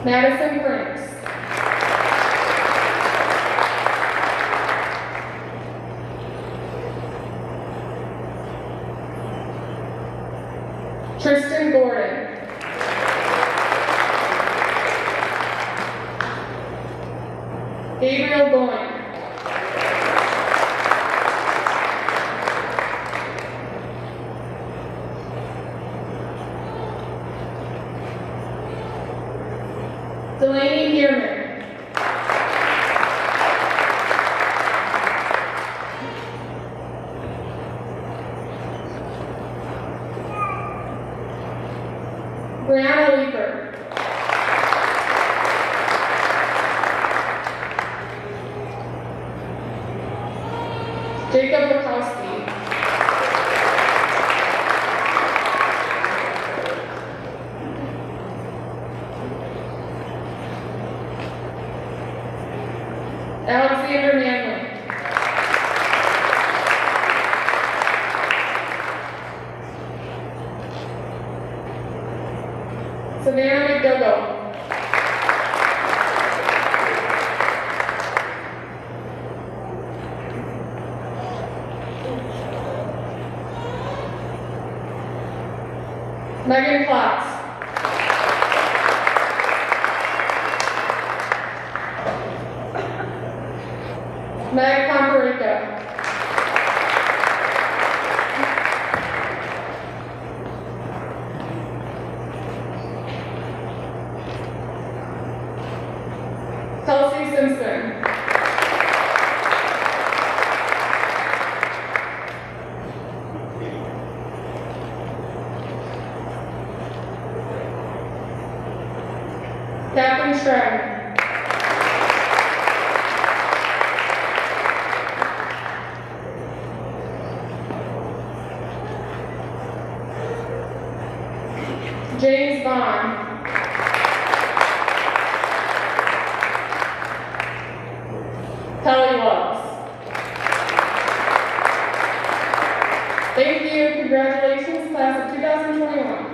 Speaker 6: Madison Franks. Tristan Gordon. Gabriel Boyne. Delaney Bierman. Brianna Leeper. Jacob Bukowski. Alexander Manley. Savannah McDougall. Megan Klotz. Meg Pomperica. Kelsey Simpson. Catherine Stratton. James Bond. Kelly Loves. Thank you. Congratulations, class of 2021.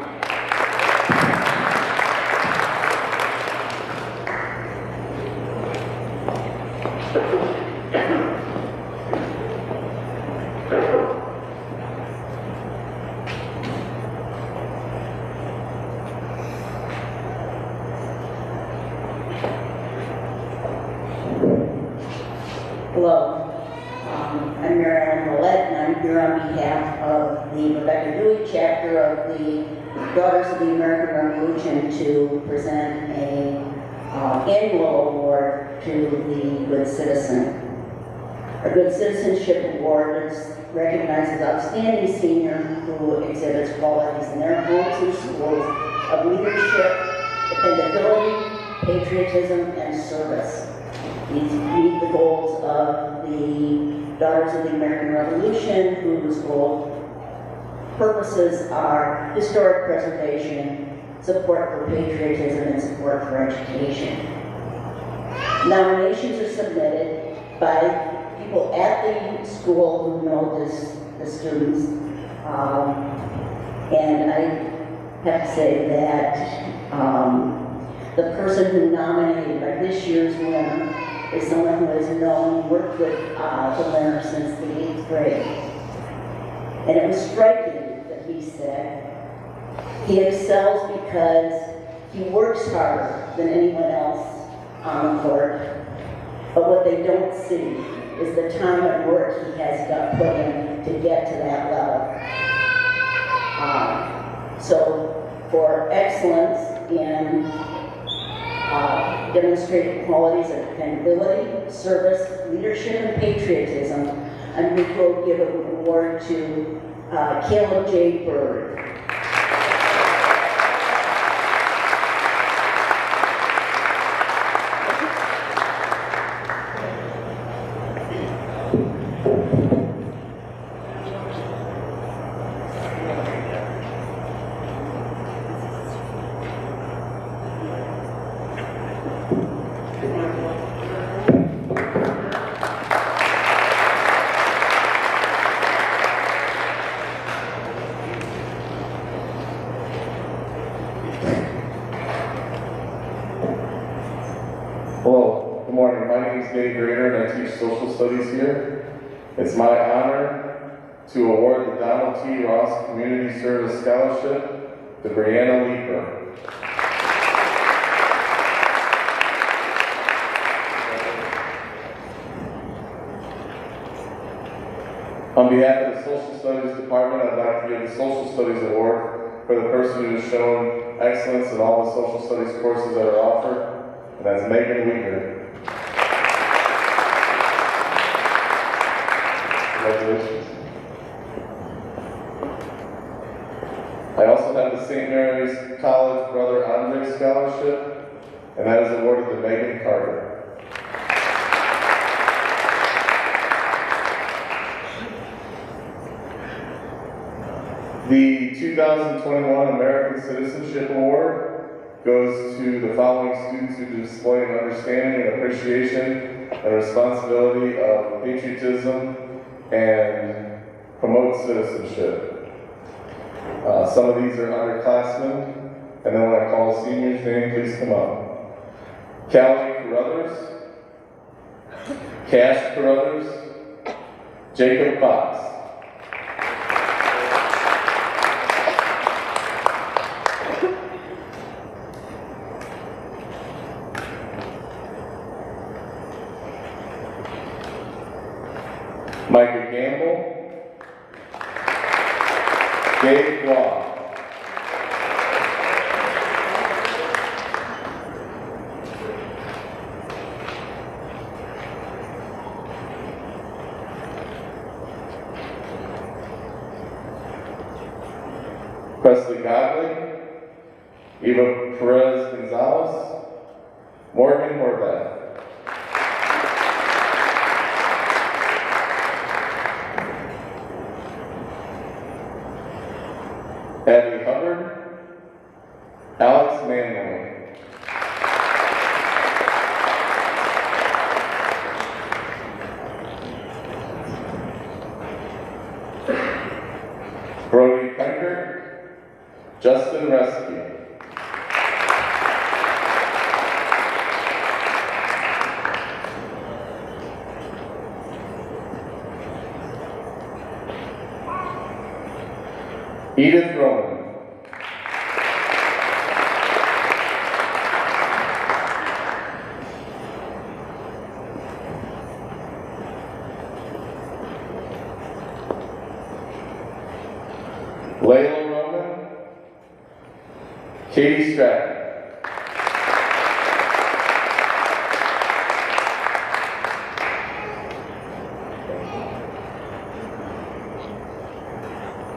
Speaker 20: Hello, I'm Mary Ellen Millette, and I'm here on behalf of the Rebecca Dewey chapter of the Daughters of the American Revolution to present an annual award to the Good Citizen. Our Good Citizenship Award recognizes outstanding seniors who exhibits qualities in their homes and schools of leadership, dependability, patriotism, and service. These meet the goals of the Daughters of the American Revolution, whose goal purposes are historic preservation, support for patriotism, and support for education. Nominations are submitted by people at the school who know the students, and I have to say that the person who nominated by this year's winner is someone who has worked with the learner since the 8th grade. And it was striking that he said he excels because he works harder than anyone else on the court. But what they don't see is the time and work he has put in to get to that level. So for excellence in demonstrated qualities of dependability, service, leadership, and patriotism, I'm going to give an award to Caleb J. Bird.
Speaker 7: Hello, good morning. My name is Dave Grader and I teach social studies here. It's my honor to award the Donald T. Ross Community Service Scholarship to Brianna Leeper. On behalf of the Social Studies Department, I'd like to give the Social Studies Award for the person who has shown excellence in all the social studies courses that are offered. And that's Megan Wiener. Congratulations. I also have the St. Mary's College Brother Andre Scholarship, and that is awarded to Megan Carter. The 2021 American Citizenship Award goes to the following students who display an understanding and appreciation and responsibility of patriotism and promote citizenship. Some of these are underclassmen, and then when I call a senior's name, please come up. Callie Carruthers, Cash Carruthers, Jacob Fox. Micah Gamble, Gabe Law, Presley Godley, Eva Perez Gonzalez, Morgan Horvath. Abby Hubbard, Alex Manley, Brody Penker, Justin Rescue, Edith Roman, Layla Roman, Katie Stratton,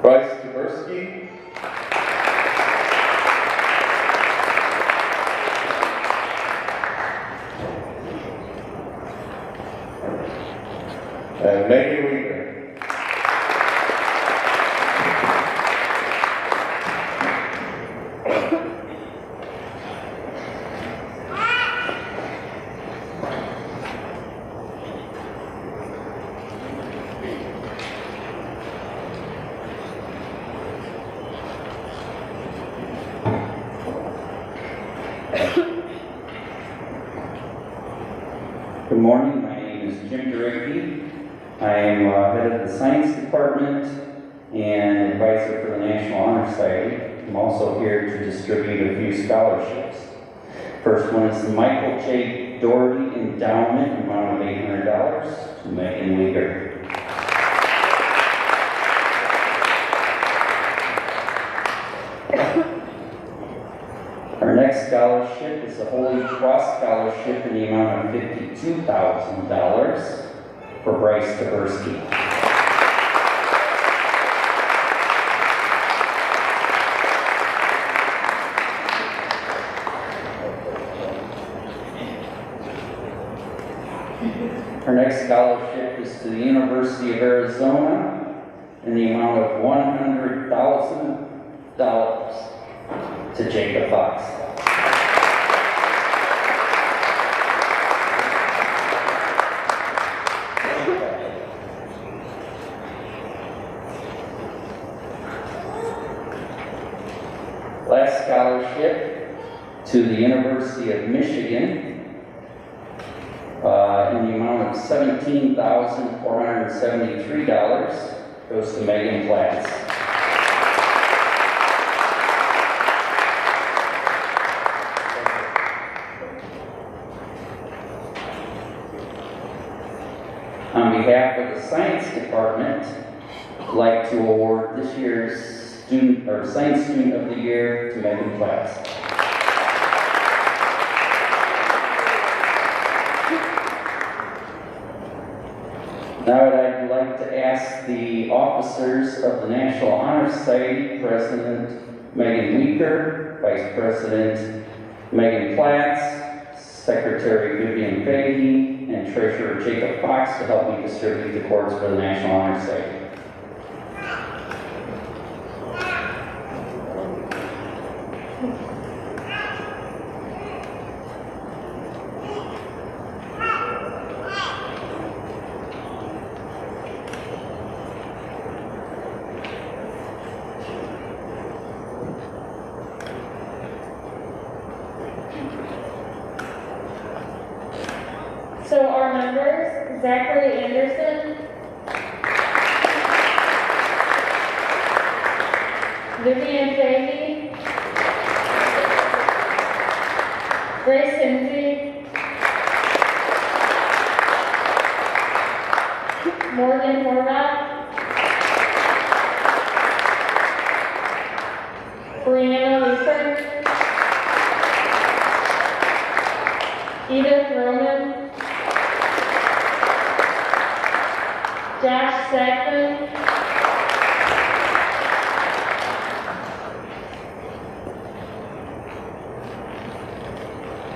Speaker 7: Bryce Tversky, and Megan Weaver.
Speaker 21: Good morning, my name is Jim Durecki. I am head of the Science Department and advisor for the National Honor Society. I'm also here to distribute a few scholarships. First one is the Michael J. J. Doherty Endowment, amount of $800 to Megan Weger. Our next scholarship is the Holy Cross Scholarship in the amount of $52,000 for Bryce Taberski. Our next scholarship is to the University of Arizona in the amount of $100,000 to Jacob Fox. Last scholarship to the University of Michigan in the amount of $17,473 goes to Megan Platts. On behalf of the Science Department, I'd like to award this year's Science Student of the Year to Megan Platts. Now I'd like to ask the officers of the National Honor Society, President Megan Weaker, Vice President Megan Platts, Secretary Vivian Fahey, and Treasurer Jacob Fox to help me distribute the cords for the National Honor Society.
Speaker 6: So our members, Zachary Anderson, Vivian Fahey, Grace Hinsey, Morgan Horvath, Brianna Luther, Edith Roman, Josh Sackman,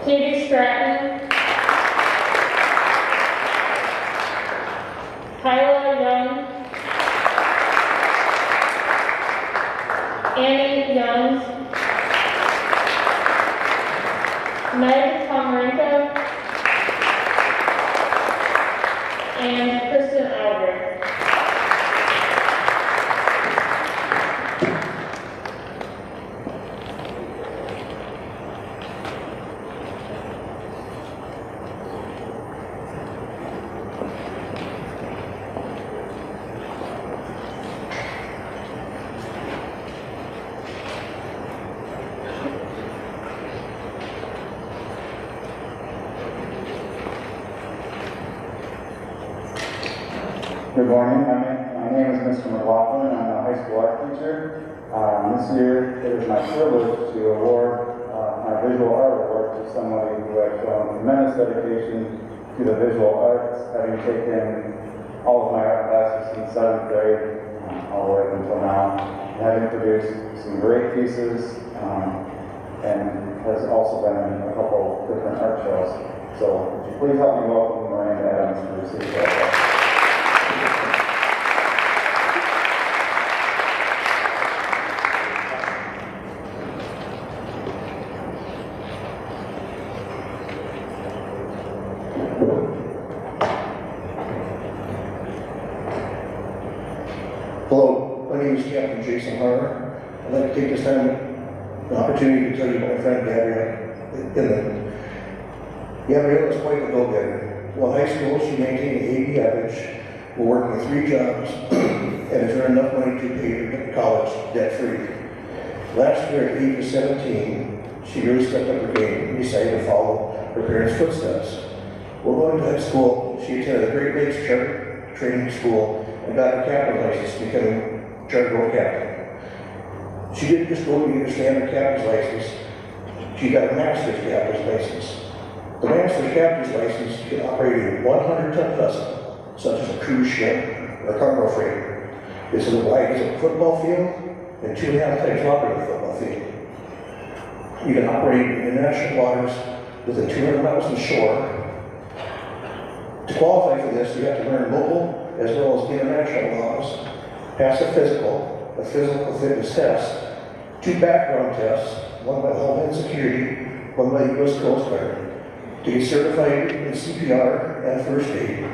Speaker 6: Katie Stratton, Kyla Young, Annie Young, Meg Pomerenko, and Kristen Albert.
Speaker 3: Good morning. My name is Mr. McLaughlin. I'm a high school art teacher. This year, it is my privilege to award my visual art award to somebody who has shown tremendous dedication to the visual arts, having taken all of my art classes since 7th grade all the way up until now, and having produced some great pieces, and has also been in a couple different art shows. So would you please help me welcome Miranda Adams to receive that award.
Speaker 22: Hello, my name is Captain Jason Harmer. I'd like to take this time, the opportunity to tell you about my friend Gabrielle. Gabrielle is quite a go-getter. While high school, she maintained an AP average while working 3 jobs and has earned enough money to pay her college debt-free. Last year, at the age of 17, she really stepped up her game and decided to follow her parents' footsteps. While going to high school, she attended the Great Lakes Charter Training School and got her captain license, becoming charter boat captain. She didn't just go to get her standard captain's license, she got a master's captain's license. The master's captain's license, you can operate a 100-ton vessel, such as a cruise ship or a cargo freighter. It's as wide as a football field and 2.5 times longer than a football field. You can operate in international waters within 200 miles from shore. To qualify for this, you have to learn local as well as international laws, pass a physical fitness test, 2 background tests, one by Homeland Security, one by the U.S. Coast Guard. To get certified in CPR and first aid,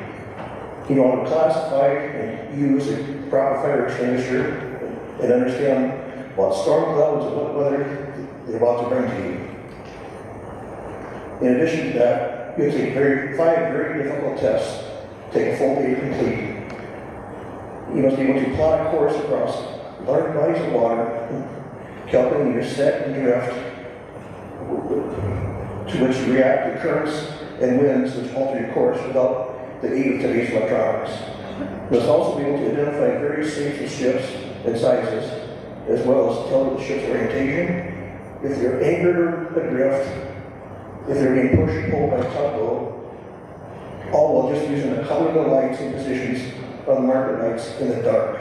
Speaker 22: you know how to classify and use a proper fire extinguisher and understand what storm clouds and what weather they're about to bring to you. In addition to that, you have to take 5 very difficult tests, take a full day to complete. You must be able to plot a course across large bodies of water, calculating your set and drift, to which you react to currents and winds which alter your course without the aid of today's electronics. You must also be able to identify various shapes of ships and sizes, as well as tell the ship's orientation, if they're anchored or adrift, if they're being pushed and pulled by a tugboat, all while just using the color of the lights and positions of the marker lights in the dark.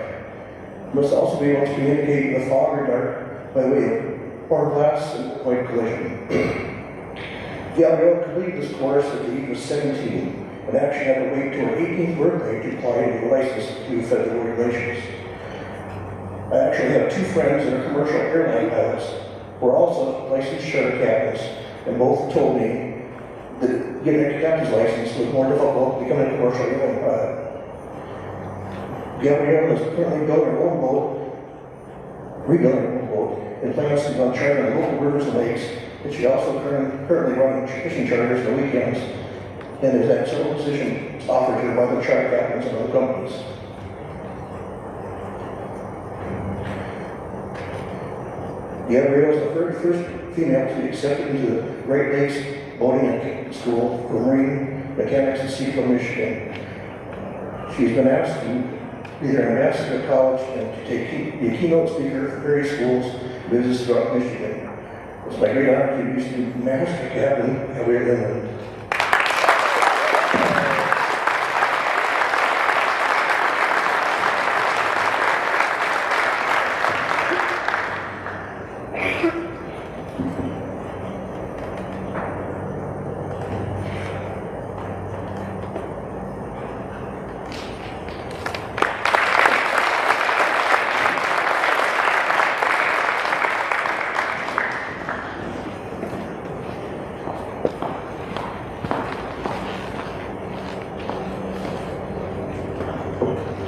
Speaker 22: You must also be able to communicate with fog or dark by way of hourglass and avoid collision. Gabrielle completed this course at the age of 17 and actually had to wait till her 18th birthday to apply to the license to federal regulations. I actually have 2 friends that are commercial airline pilots who are also licensed charter captains, and both told me that getting a captain's license was more difficult than becoming a commercial airline pilot. Gabrielle is currently building her own boat, rebuilding her own boat, and plans to go on charter on local rivers and lakes. And she also currently running fishing charters on the weekends, and has had several positions offered to her by the charter captains and other companies. Gabrielle is the very first female to be accepted into the Great Lakes Boating School for Marine Mechanics in Seafield, Michigan. She's been asked to be their ambassador at college and to be a keynote speaker for various schools and businesses throughout Michigan. It's my great honor to introduce the Master Captain, Gabrielle Lindland.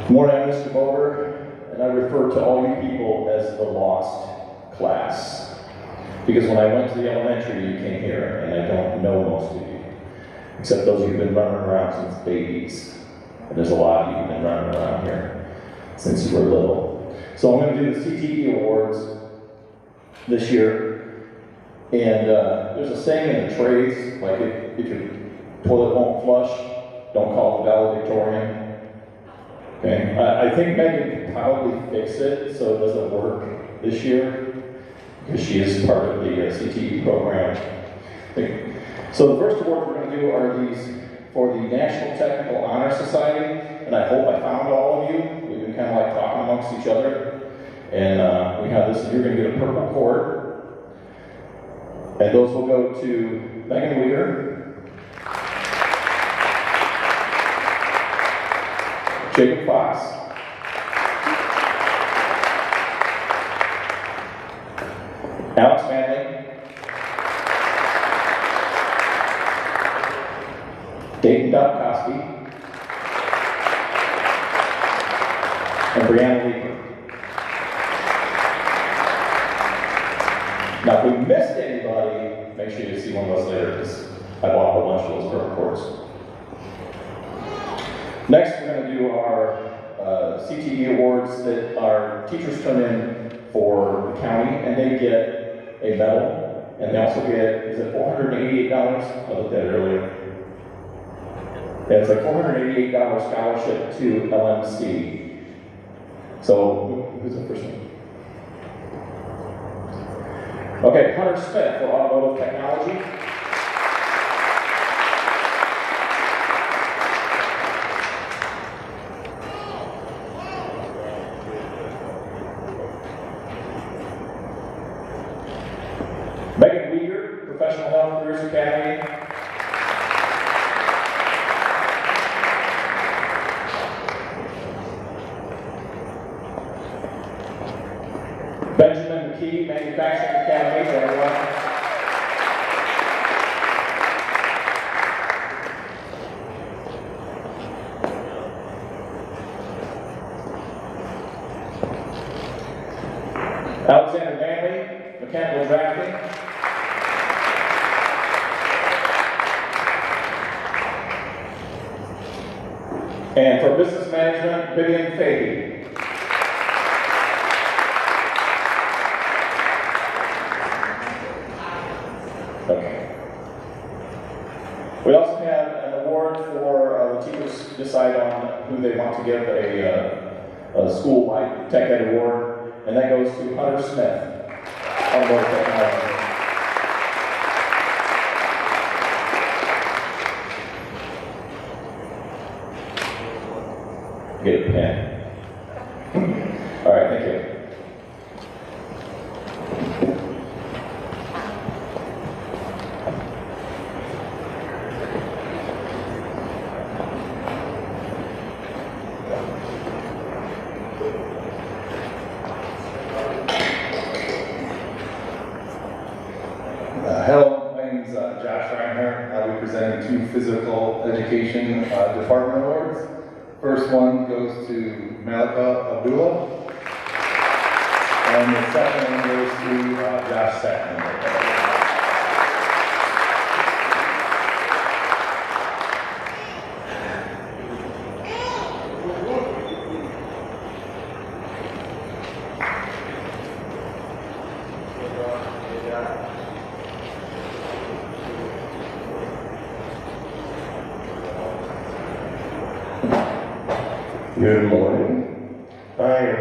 Speaker 1: Good morning, I'm Mr. Bover, and I refer to all you people as the lost class. Because when I went to the elementary, you came here, and I don't know most of you, except those who've been running around since babies. And there's a lot of you who've been running around here since you were little. So I'm going to do the CTE Awards this year, and there's a saying in the trades, like if your toilet won't flush, don't call the valedictorian. Okay. I think Megan can probably fix it so it doesn't work this year, because she is part of the CTE program. So the first award we're going to do are these for the National Technical Honor Society, and I hope I found all of you. We've been kind of like talking amongst each other, and we have this, and you're going to get a purple cord, and those will go to Megan Weir, Jacob Fox, Alex Manley, Dayton Dobkowski, and Brianna Leeper. Now, if we missed anybody, make sure you see one of those later, because I bought a bunch of those purple cords. Next, we're going to do our CTE awards that our teachers turn in for the county, and they get a medal And they also get, is it $488? I looked at it earlier. Yeah, it's like $488 scholarship to LMC. So, who's the first one? Okay, Hunter Smith for automotive technology. Megan Weger, Professional Health Careers Academy. Benjamin McKee, Manufacturing Academy, Brandywine. Alexander Manley, Mechanical Drafting. And for Business Management, Vivian Fahey. Okay. We also have an award for the teachers decide on who they want to give a school-wide Tech Ed award, and that goes to Hunter Smith, Automotive Technology. Get a pen. All right, thank you.
Speaker 2: Hello, my name is Josh Reinhardt. I'll be presenting 2 physical education department awards. First one goes to Malika Abdullah, and the second one goes to Josh Sackman.
Speaker 7: Good morning. I am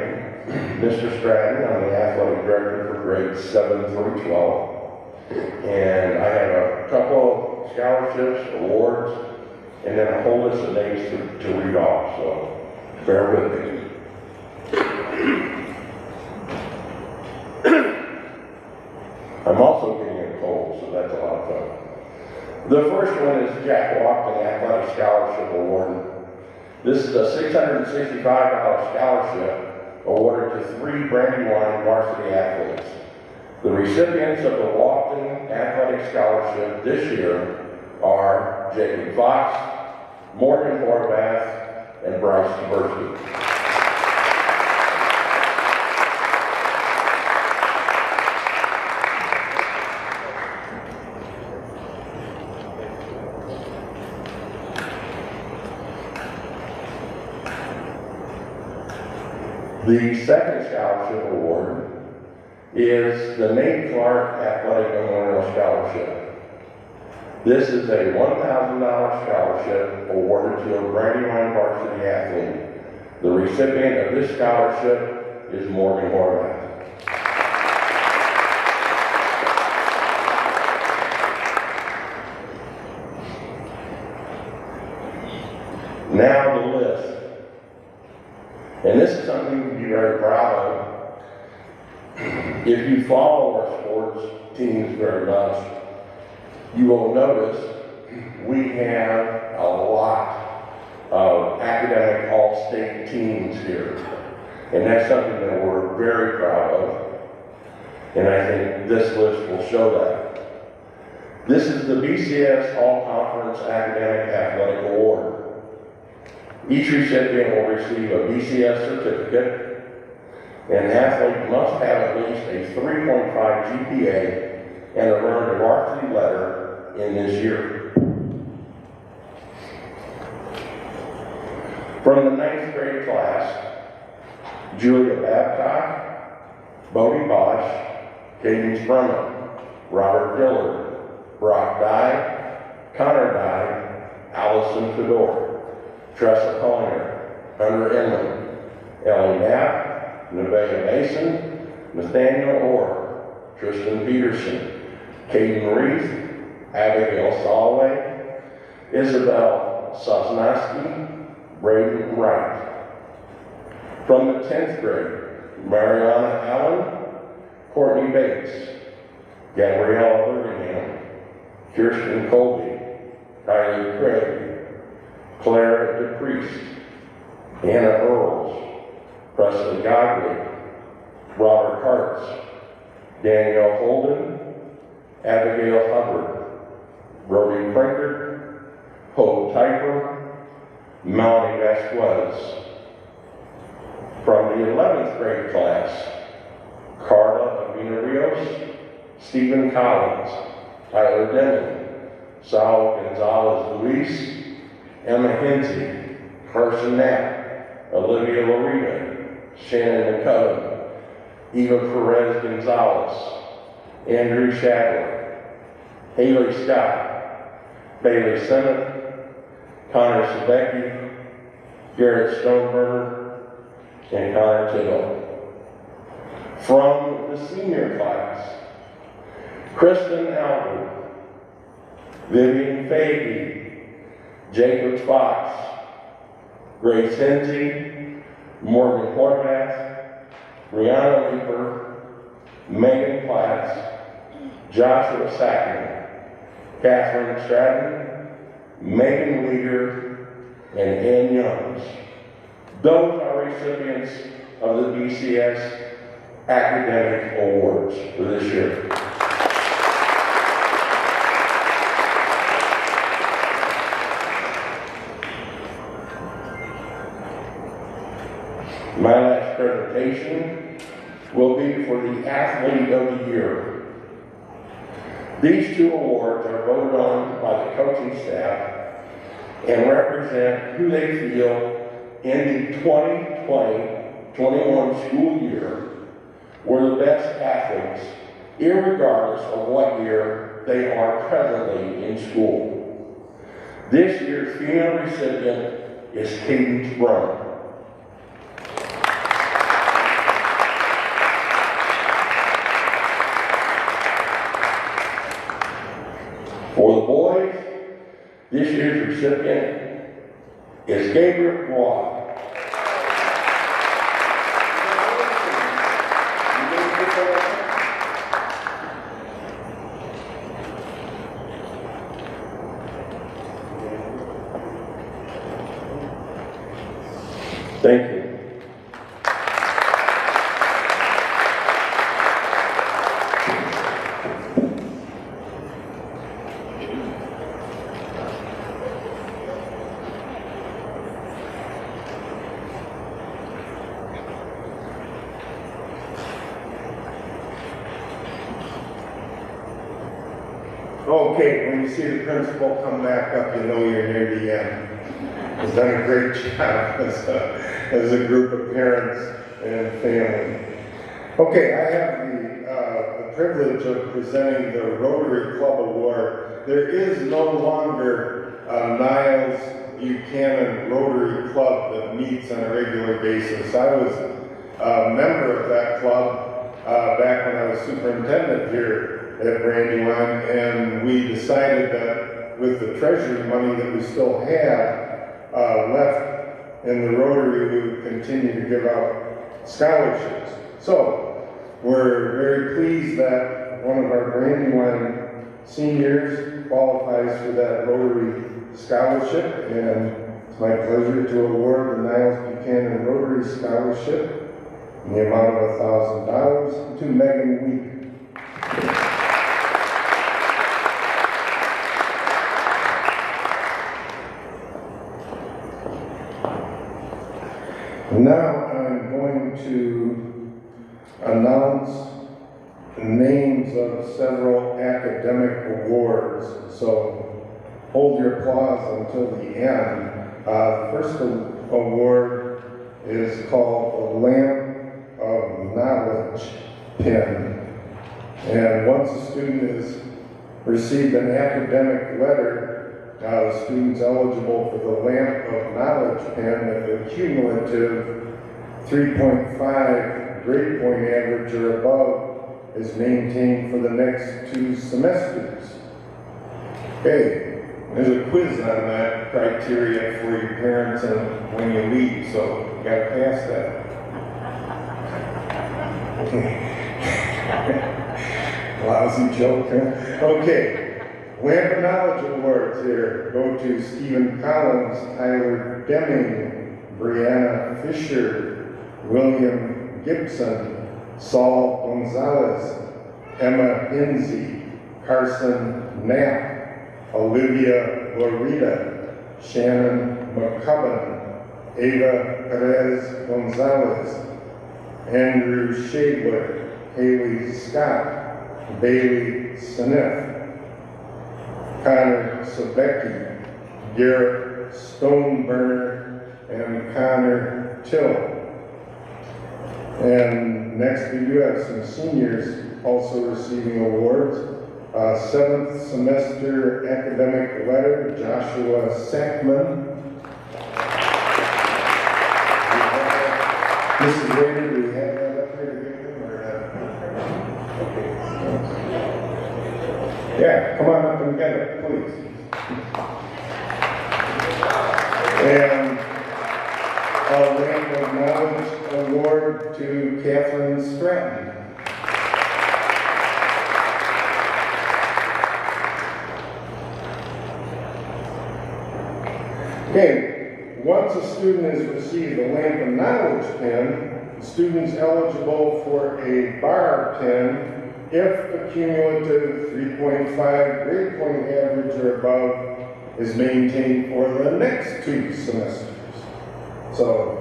Speaker 7: Mr. Stratton. I'm the athletic director for grades 7 through 12. And I have a couple of scholarships, awards, and then a whole list of names to read off, so bear with me. I'm also getting a cold, so that's a lot of fun. The first one is Jack Walkton Athletic Scholarship Award. This is a $665 scholarship awarded to 3 Brandywine varsity athletes. The recipients of the Walkton Athletic Scholarship this year are Jacob Fox, Morgan Horvath, and Bryce Taberski. The second scholarship award is the Nate Clark Athletic Memorial Scholarship. This is a $1,000 scholarship awarded to a Brandywine varsity athlete. The recipient of this scholarship is Morgan Horvath. Now the list. And this is something you can be very proud of. If you follow our sports teams very much, you will notice we have a lot of academic all-state teams here. And that's something that we're very proud of. And I think this list will show that. This is the BCS All-Conference Academic Athletic Award. Each recipient will receive a BCS certificate, and the athlete must have at least a 3.5 GPA and have earned a varsity letter in this year. From the 9th grade class, Julia Babcock, Bodie Bosch, Kaden Sprumman Robert Dillard, Brock Dye, Connor Dye, Allison Fedor, Tressa Collier, Hunter Inman, Ellie Knapp, Nevaeh Mason, Nathaniel Orr, Tristan Peterson, Caden Reith, Abigail Solway, Isabel Sosnowski, Braden Wright. From the 10th grade, Mariana Allen, Courtney Bates, Gabriella Birmingham, Kirsten Colby, Kylie Craig, Claire DePriest, Anna Earls, Preston Godwin, Robert Hartz, Danielle Holden, Abigail Hubbard, Brody Prankert, Hope Typer, Melanie Vasquez. From the 11th grade class, Carla Avina Rios, Stephen Collins, Tyler Denman, Saul Gonzalez Luis, Emma Hensey, Carson Knapp, Olivia Lorita, Shannon McCullum, Eva Perez Gonzalez, Andrew Shadler, Haley Scott, Bailey Sennett, Connor Sebecki, Garrett Stoneburner, and Connor Tittle. From the senior class, Kristen Albert, Vivian Fahey, Jacob Fox, Grace Hensey, Morgan Horvath, Brianna Leeper, Megan Platts, Joshua Sackman, Catherine Stratton, Megan Leader, and Ann Youngs. Those are recipients of the BCS Academic Awards for this year. My last presentation will be for the Athlete of the Year. These two awards are voted on by the coaching staff and represent who they feel in the 2020-21 school year were the best athletes, irregardless of what year they are presently in school. This year's female recipient is Cadence Brown. For the boys, this year's recipient is Gabriel Watt. Thank you. Okay, when you see the principal come back up, you know you're near the end. He's done a great job as a group of parents and family. Okay, I have the privilege of presenting the Rotary Club Award. There is no longer a Niles Buchanan Rotary Club that meets on a regular basis. I was a member of that club back when I was superintendent here at Brandywine, and we decided that with the treasury money that we still had left in the Rotary, we would continue to give out scholarships. So we're very pleased that one of our Brandywine seniors qualifies for that Rotary scholarship, and it's my pleasure to award the Niles Buchanan Rotary Scholarship in the amount of $1,000 to Megan Week. Now I'm going to announce the names of several academic awards, so hold your applause until the end. The first award is called the Lamp of Knowledge Pin.
Speaker 4: And once a student has received an academic letter, the student's eligible for the Lamp of Knowledge pen with a cumulative 3.5 grade point average or above is maintained for the next 2 semesters. Okay, there's a quiz on that criteria for your parents and when you leave, so you gotta pass that. Lousy joke, huh? Okay, Lamp of Knowledge Awards here go to Stephen Collins, Tyler Deming, Brianna Fisher, William Gibson, Saul Gonzalez, Emma Hinsey, Carson Knapp, Olivia Lorita, Shannon McCubbin, Ava Perez Gonzalez, Andrew Shadler, Haley Scott, Bailey Sniff, Connor Sebecki, Garrett Stoneburner, and Connor Till. And next we do have some seniors also receiving awards. 7th semester academic letter, Joshua Sackman. Mrs. Rader, do we have that up here to give them or not? Yeah, come on up and get it, please. And a Lamp of Knowledge award to Catherine Stratton. Okay, once a student has received a Lamp of Knowledge pen, the student's eligible for a bar pen if the cumulative 3.5 grade point average or above is maintained for the next 2 semesters. So,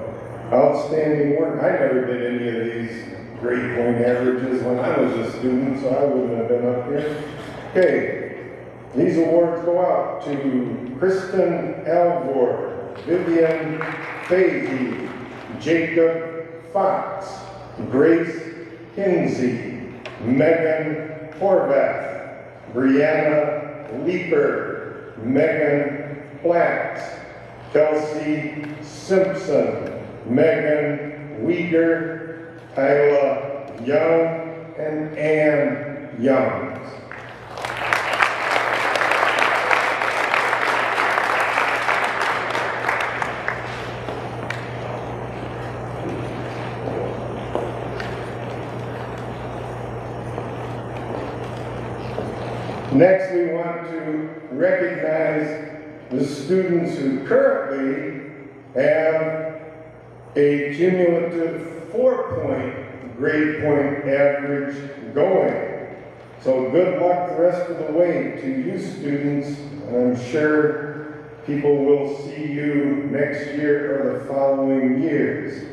Speaker 4: outstanding work. I never did any of these grade point averages when I was a student, so I wouldn't have been up here. Okay, these awards go out to Kristen Alvord, Vivian Fahey, Jacob Fox, Grace Kinsey, Megan Horvath, Brianna Leeper, Megan Platts, Kelsey Simpson, Megan Weeder, Tyla Young, and Ann Young. Next, we want to recognize the students who currently have a cumulative 4-point grade point average going. So good luck the rest of the way to you students, and I'm sure people will see you next year or the following years.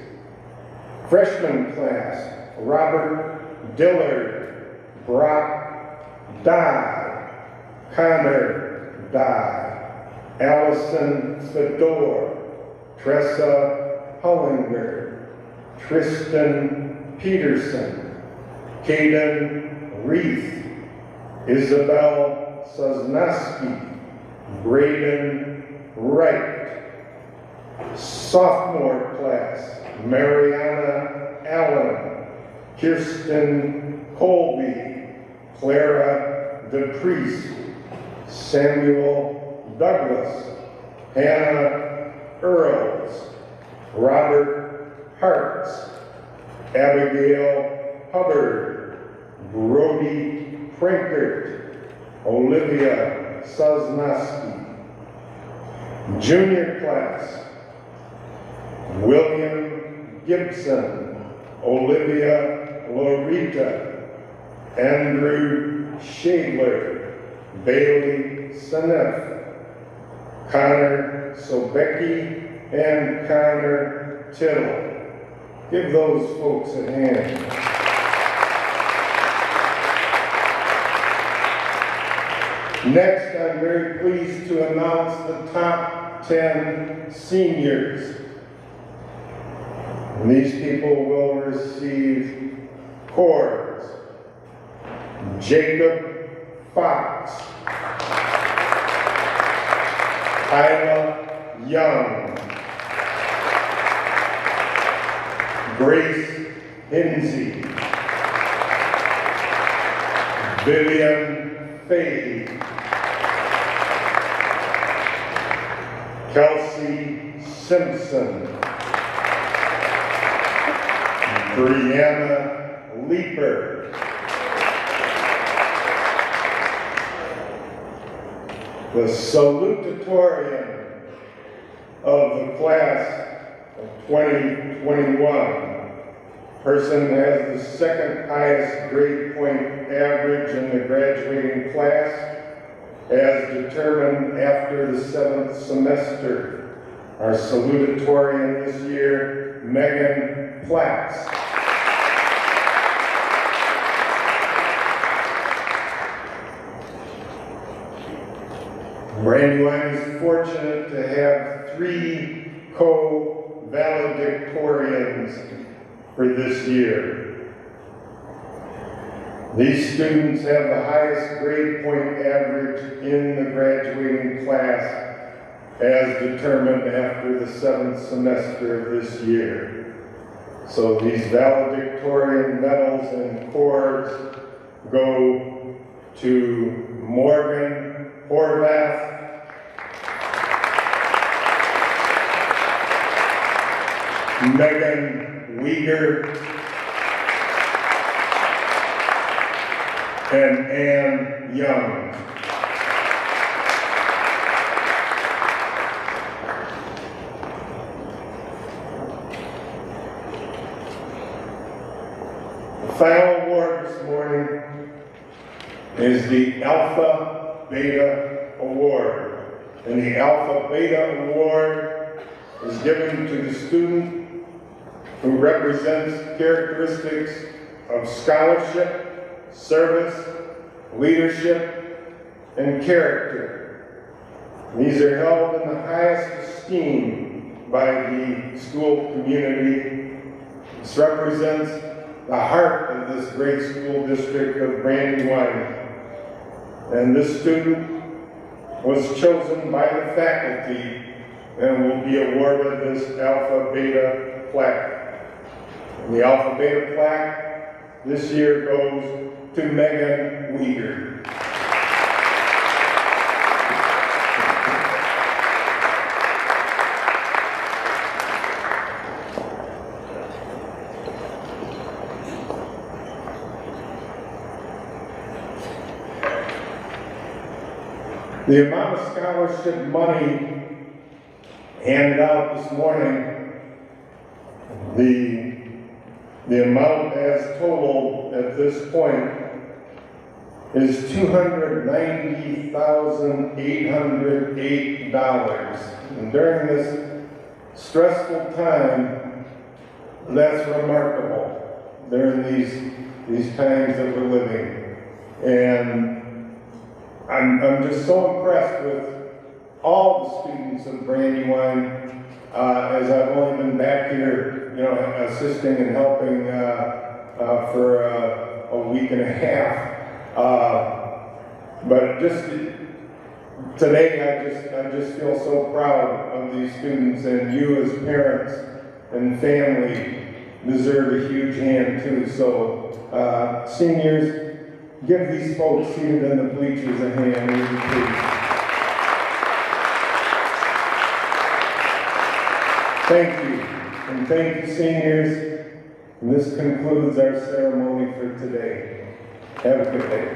Speaker 4: Freshman class, Robert Dillard, Brock Dye, Connor Dye, Allison Fedor, Tressa Hullinger, Tristan Peterson, Caden Reith, Isabel Sosnowski, Braden Wright. Sophomore class, Mariana Allen, Kirsten Colby, Clara DePriest, Samuel Douglas, Hannah Earls, Robert Hartz, Abigail Hubbard, Brody Prinkert, Olivia Sosnowski. Junior class, William Gibson, Olivia Lorita, Andrew Shadler, Bailey Seneff, Connor Sobecki, and Connor Tittle. Give those folks a hand. Next, I'm very pleased to announce the top 10 seniors. And these people will receive cords, Jacob Fox, Kyla Young, Grace Hinsey, Vivian Fahey, Kelsey Simpson, Brianna Leeper, the salutatorian of the class of 2021. Person has the second highest grade point average in the graduating class as determined after the 7th semester. Our salutatorian this year, Megan Platts. Brandywine is fortunate to have 3 co-valedictorians for this year. These students have the highest grade point average in the graduating class as determined after the 7th semester of this year. So these valedictorian medals and cords go to Morgan Horvath, Megan Uyghur, and Ann Young. The final award this morning is the Alpha Beta Award. And the Alpha Beta Award is given to the student who represents characteristics of scholarship, service, leadership, and character. These are held in the highest esteem by the school community. This represents the heart of this great school district of Brandywine. And this student was chosen by the faculty and will be awarded this Alpha Beta plaque. And the Alpha Beta plaque this year goes to Megan Uyghur. The amount of scholarship money handed out this morning, the amount as total at this point is $290,808. And during this stressful time, that's remarkable during these times that we're living. And I'm just so impressed with all the students of Brandywine, as I've only been back here, assisting and helping for a week and a half. But just today, I just feel so proud of these students, and you as parents and family deserve a huge hand too. So, seniors, give these folks seated in the bleachers a hand, would you please? Thank you, and thank you, seniors. And this concludes our ceremony for today. Have a good day.